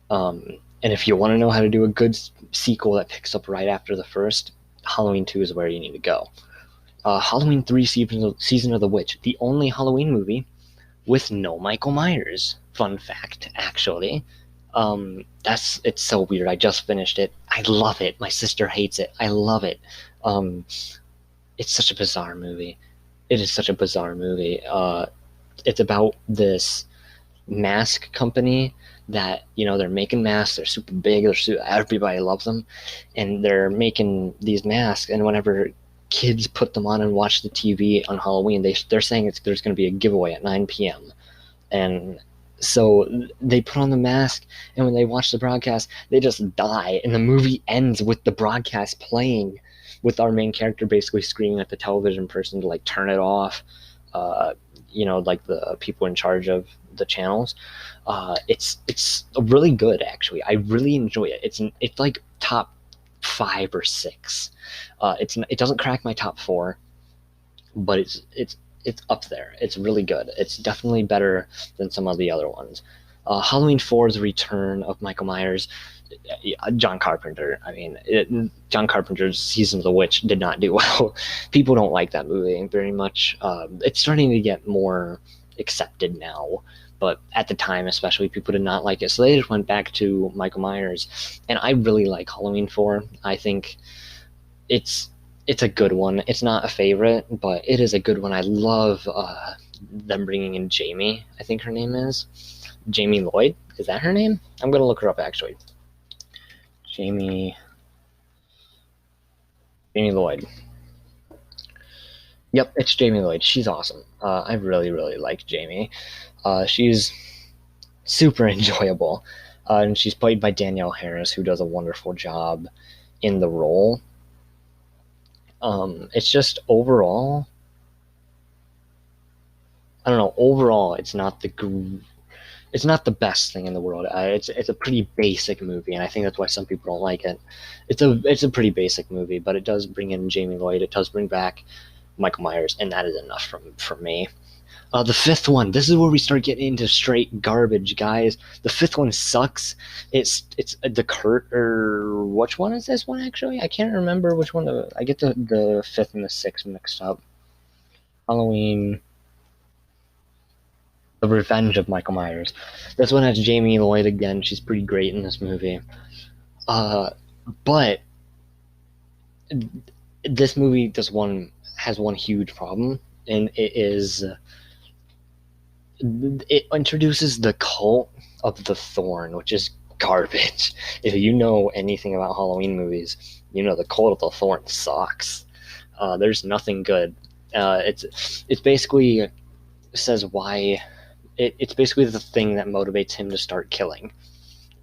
And if you want to know how to do a good sequel that picks up right after the first, Halloween 2 is where you need to go. Halloween 3 Season of the Witch, the only Halloween movie with no Michael Myers. Fun fact, actually. It's so weird. I just finished it. I love it. My sister hates it. I love it. It's such a bizarre movie. It is such a bizarre movie. It's about this mask company that, they're making masks. They're super big. Everybody loves them. And they're making these masks, and whenever kids put them on and watch the TV on Halloween, they're saying there's going to be a giveaway at 9 p.m. And so they put on the mask, and when they watch the broadcast, they just die. And the movie ends with the broadcast playing, with our main character basically screaming at the television person to turn it off. Like the people in charge of the channels. It's really good, actually. I really enjoy it. It's like top 5 or 6. It doesn't crack my top 4, but it's up there. It's really good. It's definitely better than some of the other ones. Halloween 4's return of Michael Myers, John Carpenter. I mean, John Carpenter's Season of the Witch did not do well. People don't like that movie very much. It's starting to get more accepted now, but at the time, especially, people did not like it. So they just went back to Michael Myers, and I really like Halloween 4. I think it's a good one. It's not a favorite, but it is a good one. I love them bringing in Jamie. I think her name is Jamie Lloyd. Is that her name? I'm gonna look her up actually. Jamie Lloyd. Yep, it's Jamie Lloyd. She's awesome. I really, really like Jamie. She's super enjoyable. And she's played by Danielle Harris, who does a wonderful job in the role. It's just overall, I don't know. Overall, it's not the best thing in the world. It's a pretty basic movie, and I think that's why some people don't like it. It's a pretty basic movie, but it does bring in Jamie Lloyd. It does bring back Michael Myers, and that is enough for me. The fifth one. This is where we start getting into straight garbage, guys. The fifth one sucks. It's the Kurt, or which one is this one actually? I can't remember which one. I get the fifth and the sixth mixed up. Halloween. The Revenge of Michael Myers. This one has Jamie Lloyd again. She's pretty great in this movie. But this movie has one huge problem, and it introduces the cult of the Thorn, which is garbage. If you know anything about Halloween movies, you know the cult of the Thorn sucks. There's nothing good. It's basically says why. It's basically the thing that motivates him to start killing.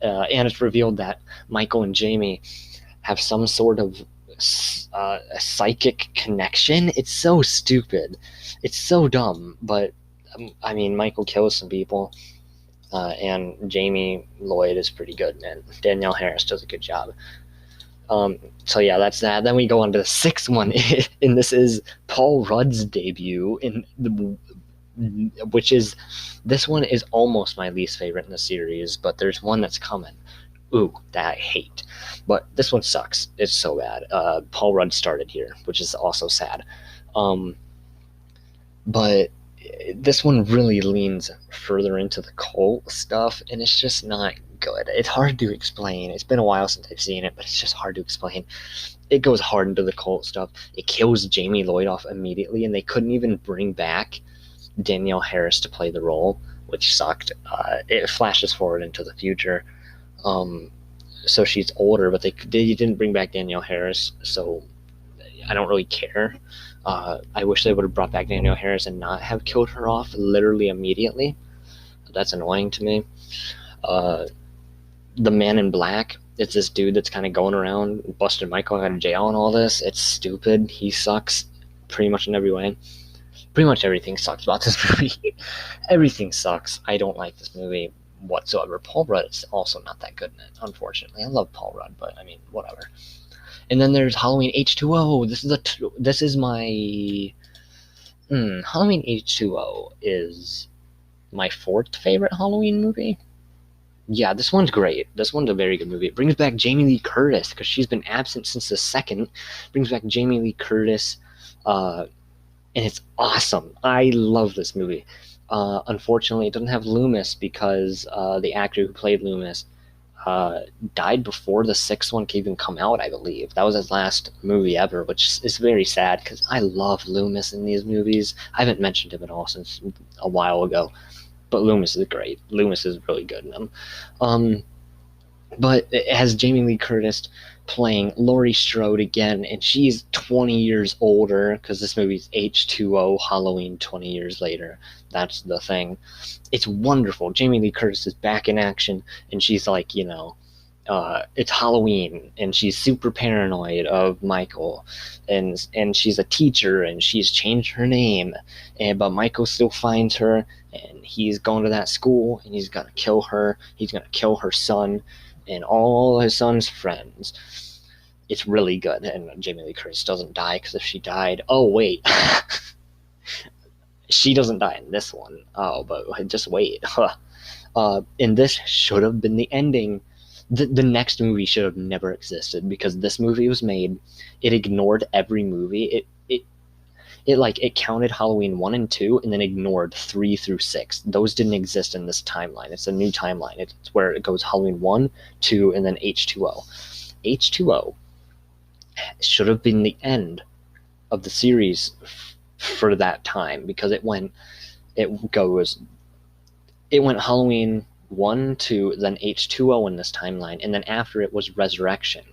And it's revealed that Michael and Jamie have some sort of a psychic connection. It's so stupid. It's so dumb. But, I mean, Michael kills some people. And Jamie Lloyd is pretty good. And Danielle Harris does a good job. So yeah, that's that. Then we go on to the sixth one. And this is Paul Rudd's debut this one is almost my least favorite in the series, but there's one that's coming. Ooh, that I hate. But this one sucks. It's so bad. Paul Rudd started here, which is also sad. But this one really leans further into the cult stuff, and it's just not good. It's hard to explain. It's been a while since I've seen it, but it's just hard to explain. It goes hard into the cult stuff. It kills Jamie Lloyd off immediately, and they couldn't even bring back Danielle Harris to play the role, which sucked. It flashes forward into the future, so she's older, but they didn't bring back Danielle Harris, so I don't really care. I wish they would have brought back Danielle Harris and not have killed her off literally immediately. That's annoying to me. The Man in Black, it's this dude that's kind of going around busting Michael out of jail and all this. It's stupid. He sucks pretty much in every way. Pretty much everything sucks about this movie. Everything sucks. I don't like this movie whatsoever. Paul Rudd is also not that good in it, unfortunately. I love Paul Rudd, but I mean, whatever. And then there's Halloween H2O. This is my Halloween H2O is my fourth favorite Halloween movie. Yeah, this one's great. This one's a very good movie. It brings back Jamie Lee Curtis because she's been absent since the second. Brings back Jamie Lee Curtis. And it's awesome. I love this movie. Unfortunately, it doesn't have Loomis because the actor who played Loomis died before the sixth one could even come out, I believe. That was his last movie ever, which is very sad because I love Loomis in these movies. I haven't mentioned him at all since a while ago, but Loomis is great. Loomis is really good in them. But it has Jamie Lee Curtis playing Laurie Strode again, and she's 20 years older because this movie's H2O Halloween 20 years later. That's the thing. It's wonderful. Jamie Lee Curtis is back in action, and she's like, it's Halloween, and she's super paranoid of Michael, and she's a teacher, and she's changed her name, but Michael still finds her, and he's going to that school, and he's gonna kill her. He's gonna kill her son and all his son's friends. It's really good, and Jamie Lee Curtis doesn't die, because if she died, oh wait, She doesn't die in this one. Oh, but just wait. And this should have been the ending. The next movie should have never existed because this movie was made. It ignored every movie. It counted Halloween 1 and 2 and then ignored 3 through 6. Those didn't exist in this timeline. It's a new timeline. It's where it goes Halloween 1, 2, and then H2O. H2O should have been the end of the series for that time because it went Halloween 1, 2, then H2O in this timeline, and then after it was Resurrection,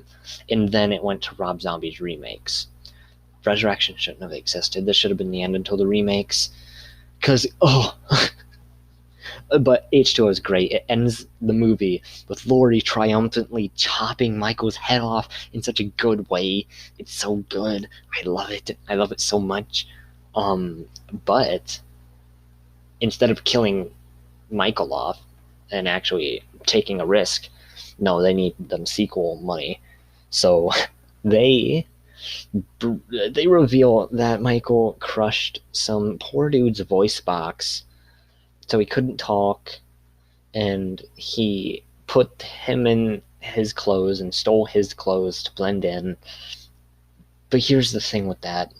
and then it went to Rob Zombie's remakes. Resurrection shouldn't have existed. This should have been the end until the remakes. Because, but H2O is great. It ends the movie with Laurie triumphantly chopping Michael's head off in such a good way. It's so good. I love it. I love it so much. But instead of killing Michael off and actually taking a risk, no, they need them sequel money. So they reveal that Michael crushed some poor dude's voice box so he couldn't talk, and he put him in his clothes and stole his clothes to blend in. But here's the thing with that.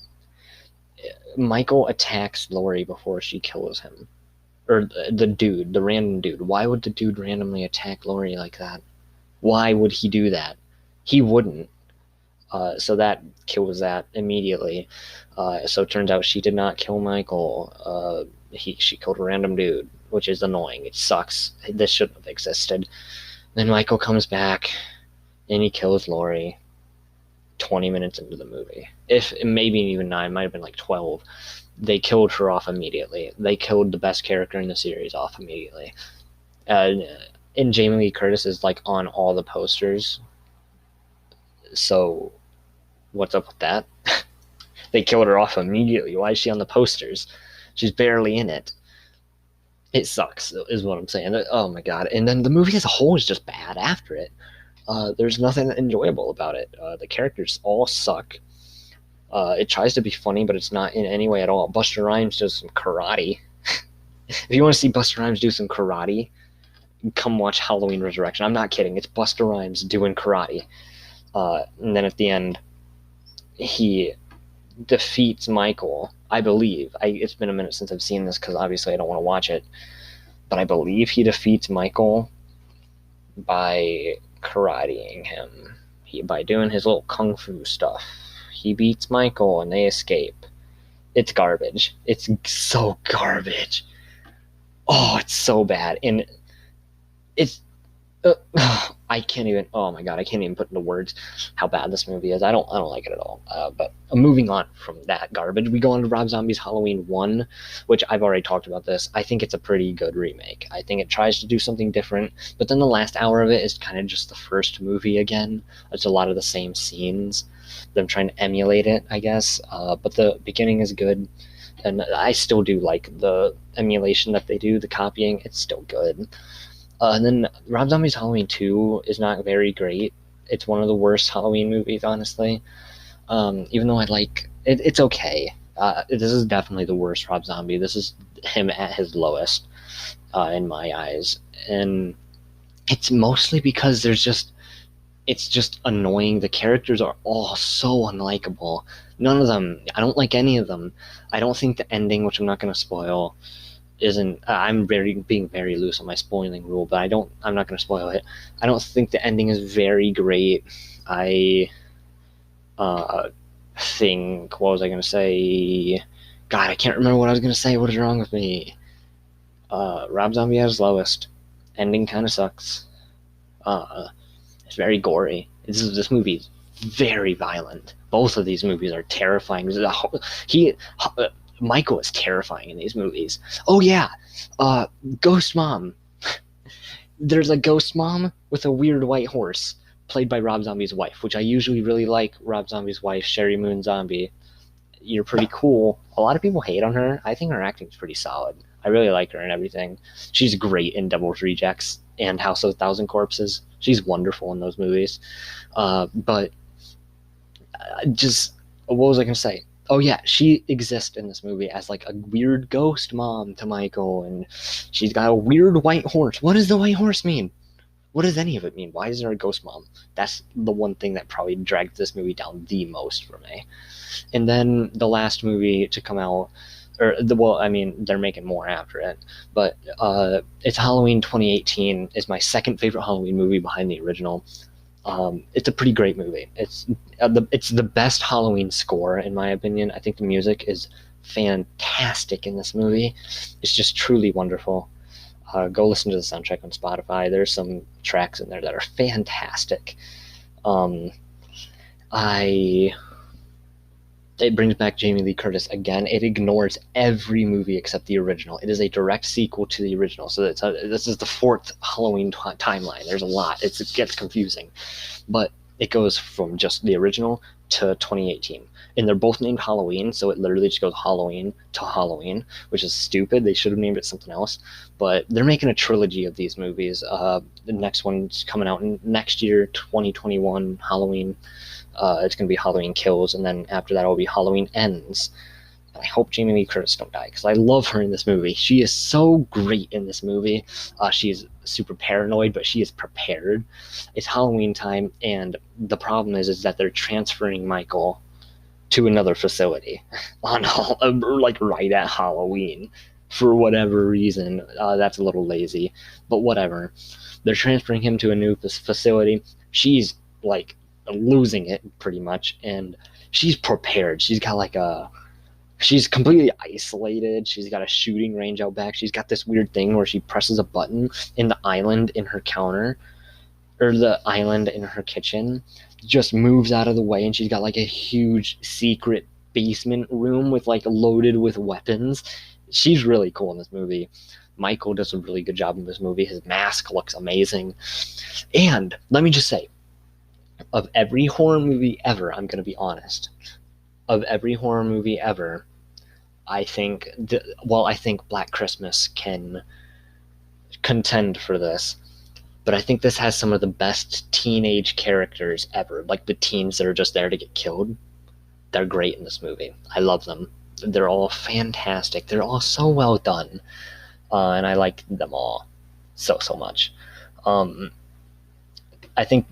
Michael attacks Laurie before she kills him. Or the random dude. Why would the dude randomly attack Laurie like that? Why would he do that? He wouldn't. So that kills that immediately. So it turns out she did not kill Michael. She killed a random dude, which is annoying. It sucks. This shouldn't have existed. Then Michael comes back, and he kills Laurie 20 minutes into the movie. If maybe even 9, might have been like 12. They killed her off immediately. They killed the best character in the series off immediately. And Jamie Lee Curtis is like on all the posters. So what's up with that? They killed her off immediately. Why is she on the posters? She's barely in it. It sucks, is what I'm saying. Oh my god. And then the movie as a whole is just bad after it. There's nothing enjoyable about it. The characters all suck. It tries to be funny, but it's not in any way at all. Busta Rhymes does some karate. If you want to see Busta Rhymes do some karate, come watch Halloween Resurrection. I'm not kidding. It's Busta Rhymes doing karate. And then at the end, he defeats Michael, I believe. It's been a minute since I've seen this because obviously I don't want to watch it. But I believe he defeats Michael by karateing him. By doing his little kung fu stuff. He beats Michael and they escape. It's garbage. It's so garbage. Oh, it's so bad. And it's... I can't even... Oh my god, I can't even put into words how bad this movie is. I don't like it at all. But moving on from that garbage, we go on to Rob Zombie's Halloween 1, which I've already talked about this. I think it's a pretty good remake. I think it tries to do something different, but then the last hour of it is kind of just the first movie again. It's a lot of the same scenes. Them trying to emulate it, I guess. But the beginning is good. And I still do like the emulation that they do, the copying. It's still good. And then Rob Zombie's Halloween 2 is not very great. It's one of the worst Halloween movies, honestly. Even though I like it, it's okay. This is definitely the worst Rob Zombie. This is him at his lowest, in my eyes. And it's mostly because it's just annoying. The characters are all so unlikable. None of them, I don't like any of them. I don't think the ending, which I'm not going to spoil, isn't... I'm being very loose on my spoiling rule, but I'm not going to spoil it. I don't think the ending is very great. I think... What was I going to say? God, I can't remember what I was going to say. What is wrong with me? Rob Zombie at his lowest. Ending kind of sucks. It's very gory. This movie is very violent. Both of these movies are terrifying. Michael is terrifying in these movies. Oh yeah, Ghost Mom. There's a ghost mom with a weird white horse, played by Rob Zombie's wife, which I usually really like. Rob Zombie's wife, Sherry Moon Zombie. You're pretty cool. A lot of people hate on her. I think her acting's pretty solid. I really like her and everything. She's great in Devil's Rejects and House of a Thousand Corpses. She's wonderful in those movies. But just, what was I going to say? Oh yeah, she exists in this movie as like a weird ghost mom to Michael, and she's got a weird white horse. What does the white horse mean? What does any of it mean? Why is there a ghost mom? That's the one thing that probably dragged this movie down the most for me. And then the last movie to come out, well, I mean, they're making more after it, but it's Halloween 2018 is my second favorite Halloween movie behind the original. It's a pretty great movie. It's the best Halloween score in my opinion. I think the music is fantastic in this movie. It's just truly wonderful. Go listen to the soundtrack on Spotify. There's some tracks in there that are fantastic. It brings back Jamie Lee Curtis again. It ignores every movie except the original. It is a direct sequel to the original. So this is the fourth Halloween timeline. There's a lot. It gets confusing. But it goes from just the original to 2018. And they're both named Halloween, so it literally just goes Halloween to Halloween, which is stupid. They should have named it something else. But they're making a trilogy of these movies. The next one's coming out next year, 2021, Halloween. It's going to be Halloween Kills, and then after that it'll be Halloween Ends. I hope Jamie Lee Curtis don't die, because I love her in this movie. She is so great in this movie. She's super paranoid, but she is prepared. It's Halloween time, and the problem is that they're transferring Michael to another facility on like right at Halloween for whatever reason. That's a little lazy, but whatever. They're transferring him to a new facility. She's like losing it pretty much, and she's prepared. She's completely isolated. She's got a shooting range out back. She's got this weird thing where she presses a button in the island in her counter, or the island in her kitchen just moves out of the way, and she's got like a huge secret basement room with like loaded with weapons. She's really cool in this movie. Michael does a really good job in this movie. His mask looks amazing. And let me just say, of every horror movie ever, I'm going to be honest, of every horror movie ever, I think Black Christmas can contend for this. But I think this has some of the best teenage characters ever. Like the teens that are just there to get killed. They're great in this movie. I love them. They're all fantastic. They're all so well done. And I like them all so much. I think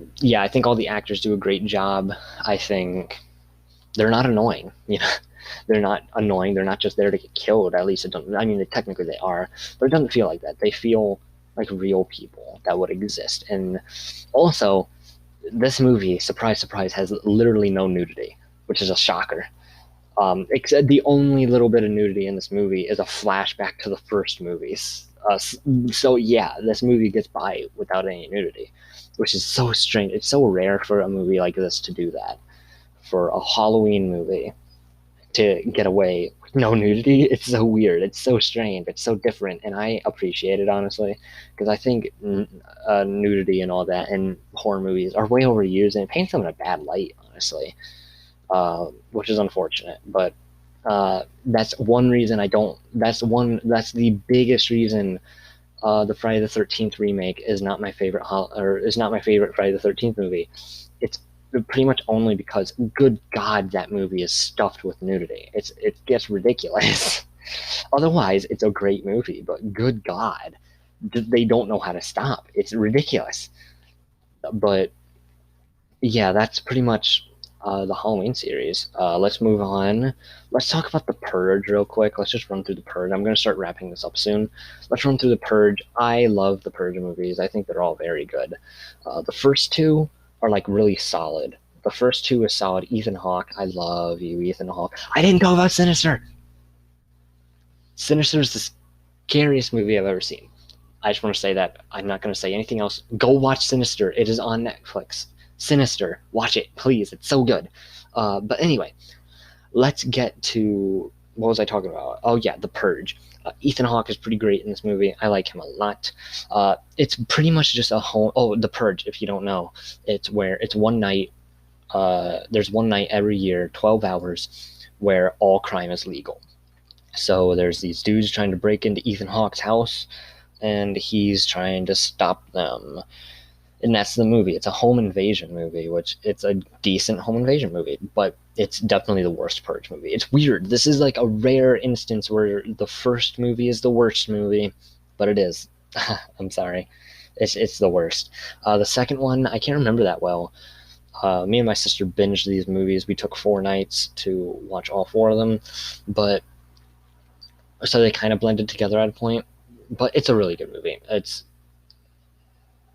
all the actors do a great job. I think they're not annoying. They're not annoying. They're not just there to get killed. At least technically they are, but it doesn't feel like that. They feel like real people that would exist. And also, this movie, surprise, surprise, has literally no nudity, which is a shocker. Except the only little bit of nudity in this movie is a flashback to the first movies. So yeah, this movie gets by without any nudity, which is so strange. It's so rare for a movie like this to do that. For a Halloween movie to get away with no nudity, it's so weird. It's so strange. It's so different, and I appreciate it, honestly, because I think nudity and all that in horror movies are way overused, and it paints them in a bad light, honestly, which is unfortunate. But that's one reason I don't. That's the biggest reason the Friday the 13th remake is not my favorite is not my favorite Friday the 13th movie. It's pretty much only because, good God, that movie is stuffed with nudity. It gets ridiculous. Otherwise, it's a great movie, but good God, they don't know how to stop. It's ridiculous. But yeah, that's pretty much the Halloween series. Let's move on. Let's talk about the Purge real quick. Let's just run through the Purge. I'm going to start wrapping this up soon. Let's run through the Purge. I love the Purge movies. I think they're all very good. The first two are like really solid. The first two is solid. Ethan Hawke, I love you, Ethan Hawke. I didn't know about Sinister. Sinister is the scariest movie I've ever seen. I just want to say that. I'm not going to say anything else. Go watch Sinister. It is on Netflix. Sinister. Watch it, please. It's so good. But anyway, let's get to... What was I talking about? Oh, yeah, The Purge. Ethan Hawke is pretty great in this movie. I like him a lot. It's pretty much just a home... Oh, The Purge, if you don't know. It's where it's one night. There's one night every year, 12 hours, where all crime is legal. So there's these dudes trying to break into Ethan Hawke's house, and he's trying to stop them. And that's the movie. It's a home invasion movie, which it's a decent home invasion movie, but it's definitely the worst Purge movie. It's weird. This is like a rare instance where the first movie is the worst movie, but it is. I'm sorry. It's the worst. The second one, I can't remember that well. Me and my sister binged these movies. We took 4 nights to watch all 4 of them, but so they kind of blended together at a point. But it's a really good movie. It's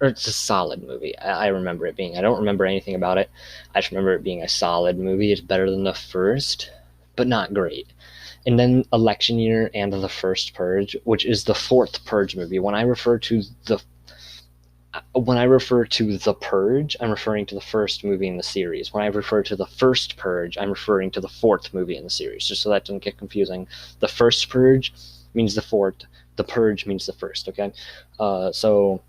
a solid movie. I remember it being. I don't remember anything about it. I just remember it being a solid movie. It's better than the first, but not great. And then Election Year and the first Purge, which is the 4th Purge movie. When I refer to the Purge, I'm referring to the first movie in the series. When I refer to the first Purge, I'm referring to the 4th movie in the series, just so that doesn't get confusing. The first Purge means the 4th. The Purge means the first, okay? So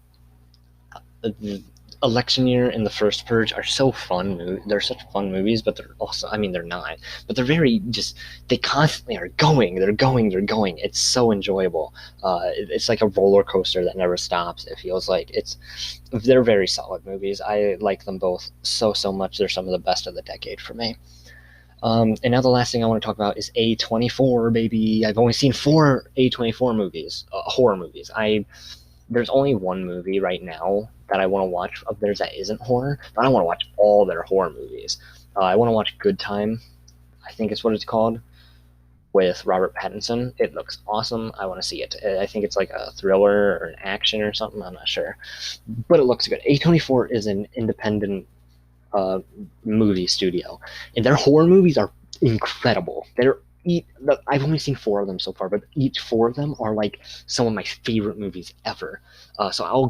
the Election Year and the first Purge are so fun. They're such fun movies, but they're also, I mean, they're not, but they're very just, they constantly are going. They're going. It's so enjoyable. It's like a roller coaster that never stops. It feels like they're very solid movies. I like them both so much. They're some of the best of the decade for me. And now the last thing I want to talk about is A24, baby. I've only seen 4 A24 movies, horror movies. There's only one movie right now that I want to watch of theirs that isn't horror, but I don't want to watch all their horror movies. I want to watch Good Time, I think it's what it's called, with Robert Pattinson. It looks awesome. I want to see it. I think it's like a thriller or an action or something. I'm not sure, but it looks good. A24 is an independent movie studio, and their horror movies are incredible. I've only seen 4 of them so far, but each 4 of them are like some of my favorite movies ever. So I'll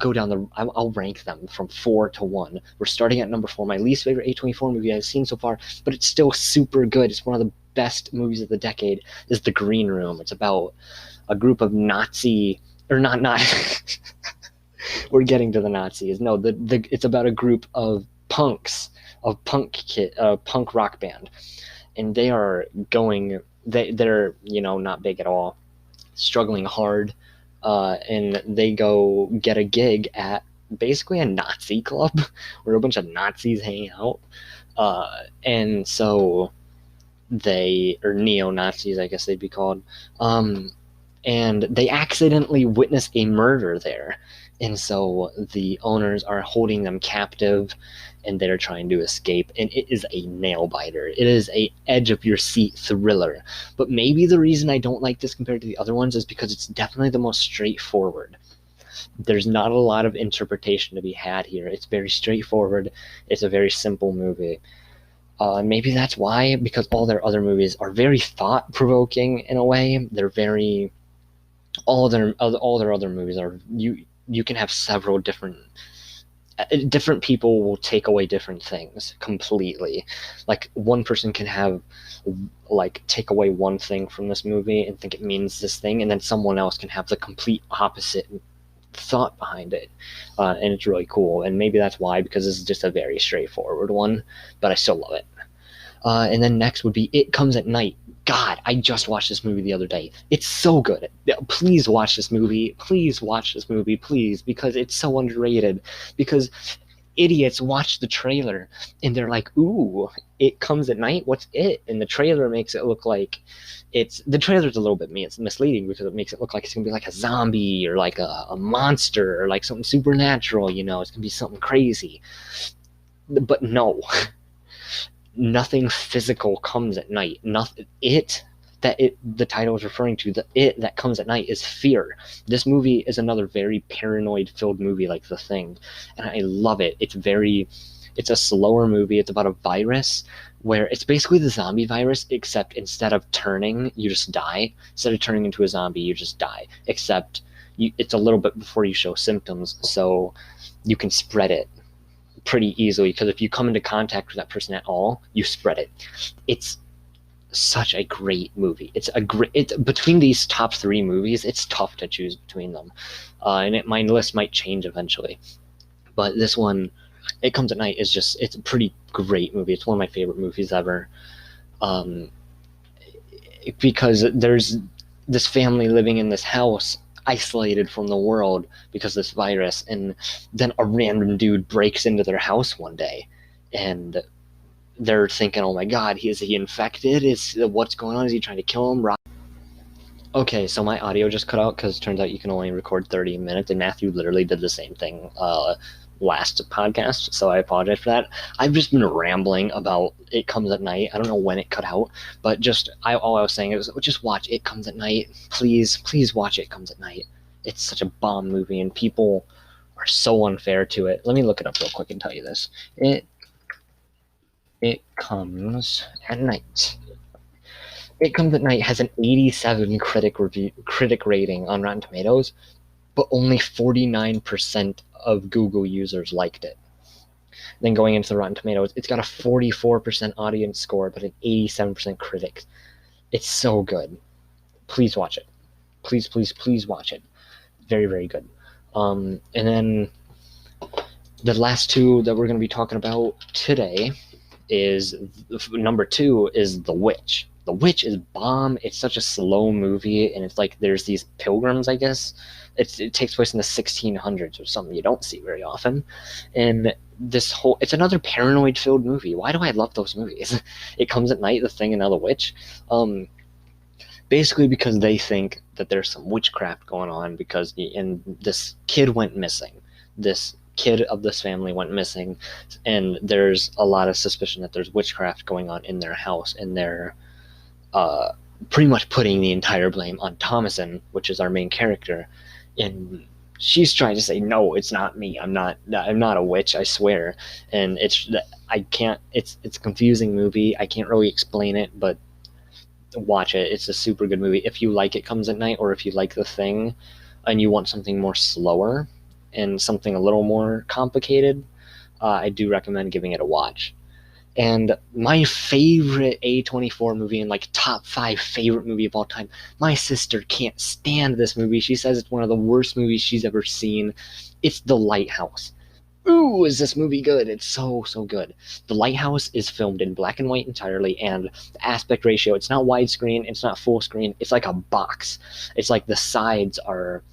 rank them from 4 to 1. We're starting at number 4, my least favorite A24 movie I've seen so far, but it's still super good. It's one of the best movies of the decade. Is The Green Room. It's about a group of Nazi, or not. We're getting to the Nazis. No, it's about a group of punks, of punk rock band, and they are going. They're not big at all, struggling hard, and they go get a gig at basically a Nazi club where a bunch of Nazis hang out, and so they, or neo-Nazis I guess they'd be called, and they accidentally witness a murder there, and so the owners are holding them captive, and they're trying to escape, and it is a nail-biter. It is a edge-of-your-seat thriller. But maybe the reason I don't like this compared to the other ones is because it's definitely the most straightforward. There's not a lot of interpretation to be had here. It's very straightforward. It's a very simple movie. Maybe that's why, because all their other movies are very thought-provoking in a way. They're very... All their other movies are... You can have several different people will take away different things completely. Like, one person can have, like, take away one thing from this movie and think it means this thing, and then someone else can have the complete opposite thought behind it, and it's really cool. And maybe that's why, because this is just a very straightforward one, but I still love it. And then next would be It Comes at Night. God, I just watched this movie the other day. It's so good. Please watch this movie. Please watch this movie, please, because it's so underrated. Because idiots watch the trailer and they're like, ooh, It Comes at Night? What's it? And the trailer makes it look like the trailer's a little bit misleading because it makes it look like it's going to be like a zombie or like a monster or like something supernatural, it's going to be something crazy. But no. Nothing physical comes at night. The title is referring to, it that comes at night is fear. This movie is another very paranoid filled movie like The Thing, and I love it. It's a slower movie. It's about a virus where it's basically the zombie virus, except instead of turning, you just die. Instead of turning into a zombie, you just die. Except it's a little bit before you show symptoms, so you can spread it pretty easily, because if you come into contact with that person at all, you spread it. It's such a great movie. It's between these top 3 movies, it's tough to choose between them, and my list might change eventually, but this one, It Comes at Night, it's a pretty great movie. It's one of my favorite movies ever, because there's this family living in this house isolated from the world because of this virus, and then a random dude breaks into their house one day and they're thinking, oh my god, is he infected? What's going on? Is he trying to kill him? Okay, so my audio just cut out because it turns out you can only record 30 minutes, and Matthew literally did the same thing last podcast, so I apologize for that. I've just been rambling about It Comes at Night. I don't know when it cut out, but all I was saying is just watch It Comes at Night. Please watch It Comes at Night. It's such a bomb movie, and people are so unfair to it. Let me look it up real quick and tell you this. It Comes at Night. It Comes at Night has an 87 critic rating on Rotten Tomatoes, but only 49% of Google users liked it. Then going into the Rotten Tomatoes, it's got a 44% audience score, but an 87% critic. It's so good. Please watch it. Please watch it. Very, very good. And then the last two that we're going to be talking about today is number 2 is The Witch. The Witch is bomb. It's such a slow movie, and it's like there's these pilgrims, I guess. It takes place in the 1600s or something you don't see very often. And it's another paranoid-filled movie. Why do I love those movies? It Comes at Night, The Thing, and now The Witch. Basically because they think that there's some witchcraft going on and this kid went missing. This kid of this family went missing, and there's a lot of suspicion that there's witchcraft going on in their house, and they're pretty much putting the entire blame on Thomason, which is our main character, and she's trying to say, no, it's not me, I'm not a witch, I swear. And it's a confusing movie. I can't really explain it, but watch it. It's a super good movie. If you like It Comes at Night, or if you like The Thing and you want something more slower and something a little more complicated, I do recommend giving it a watch. And my favorite A24 movie, and like top 5 favorite movie of all time, my sister can't stand this movie. She says it's one of the worst movies she's ever seen. It's The Lighthouse. Ooh, is this movie good? It's so good. The Lighthouse is filmed in black and white entirely, and the aspect ratio, it's not widescreen, it's not full screen, it's like a box. It's like the sides are,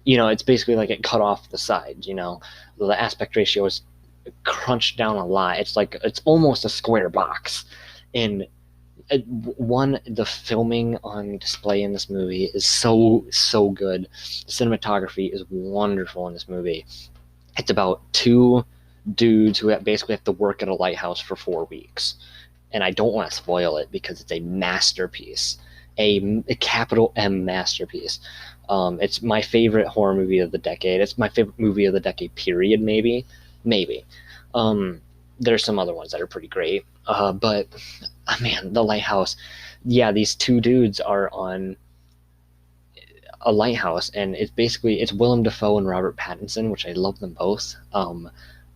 it's basically like it cut off the sides, The aspect ratio is crunched down a lot. It's almost a square box. And the filming on display in this movie is so good. The cinematography is wonderful in this movie. It's about 2 dudes who basically have to work at a lighthouse for 4 weeks. And I don't want to spoil it because it's a masterpiece. A capital M masterpiece. It's my favorite horror movie of the decade. It's my favorite movie of the decade, period, maybe. There's some other ones that are pretty great. But, man, The Lighthouse. Yeah, these 2 dudes are on a lighthouse, and it's Willem Dafoe and Robert Pattinson, which I love them both.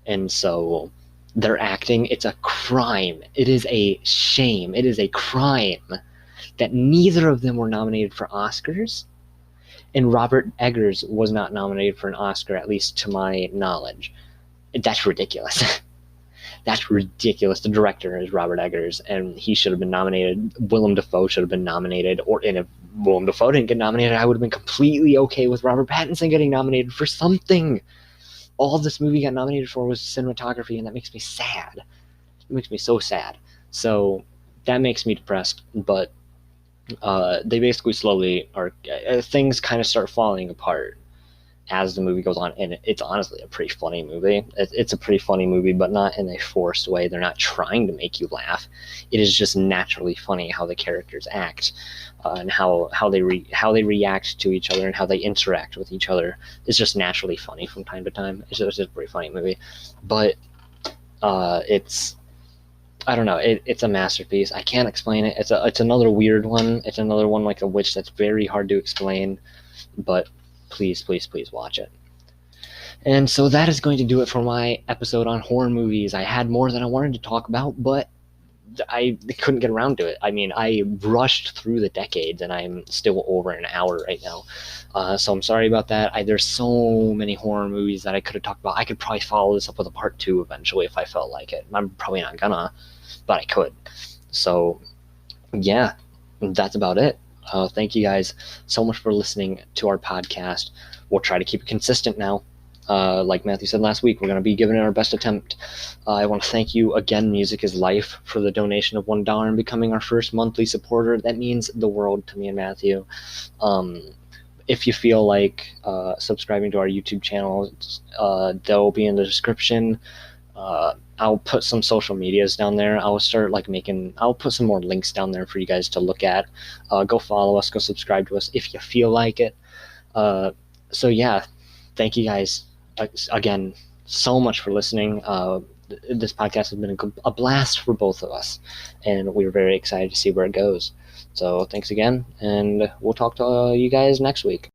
And so their acting, it's a crime. It is a shame. It is a crime that neither of them were nominated for Oscars, and Robert Eggers was not nominated for an Oscar, at least to my knowledge. That's ridiculous. That's ridiculous. The director is Robert Eggers, and he should have been nominated. Willem Dafoe should have been nominated, and if Willem Dafoe didn't get nominated, I would have been completely okay with Robert Pattinson getting nominated for something. All this movie got nominated for was cinematography, and that makes me sad. It makes me so sad. So that makes me depressed, but they basically slowly things kind of start falling apart as the movie goes on, and it's honestly a pretty funny movie. It's a pretty funny movie, but not in a forced way. They're not trying to make you laugh. It is just naturally funny how the characters act, and how they react to each other and how they interact with each other. It's just naturally funny from time to time. It's just a pretty funny movie, but it's, I don't know. It's a masterpiece. I can't explain it. It's another weird one. It's another one like a witch that's very hard to explain, but please watch it. And so that is going to do it for my episode on horror movies. I had more than I wanted to talk about, but I couldn't get around to it. I mean, I rushed through the decades, and I'm still over an hour right now. So I'm sorry about that. There's so many horror movies that I could have talked about. I could probably follow this up with a part 2 eventually if I felt like it. I'm probably not gonna, but I could. So, yeah, that's about it. Thank you guys so much for listening to our podcast. We'll try to keep it consistent now. Like Matthew said last week, we're going to be giving it our best attempt. I want to thank you again, Music is Life, for the donation of $1 and becoming our first monthly supporter. That means the world to me and Matthew. If you feel like subscribing to our YouTube channel, they'll be in the description. I'll put some social medias down there. I'll put some more links down there for you guys to look at. Go follow us, go subscribe to us if you feel like it. So yeah, thank you guys again so much for listening. This podcast has been a blast for both of us, and we're very excited to see where it goes. So thanks again, and we'll talk to you guys next week.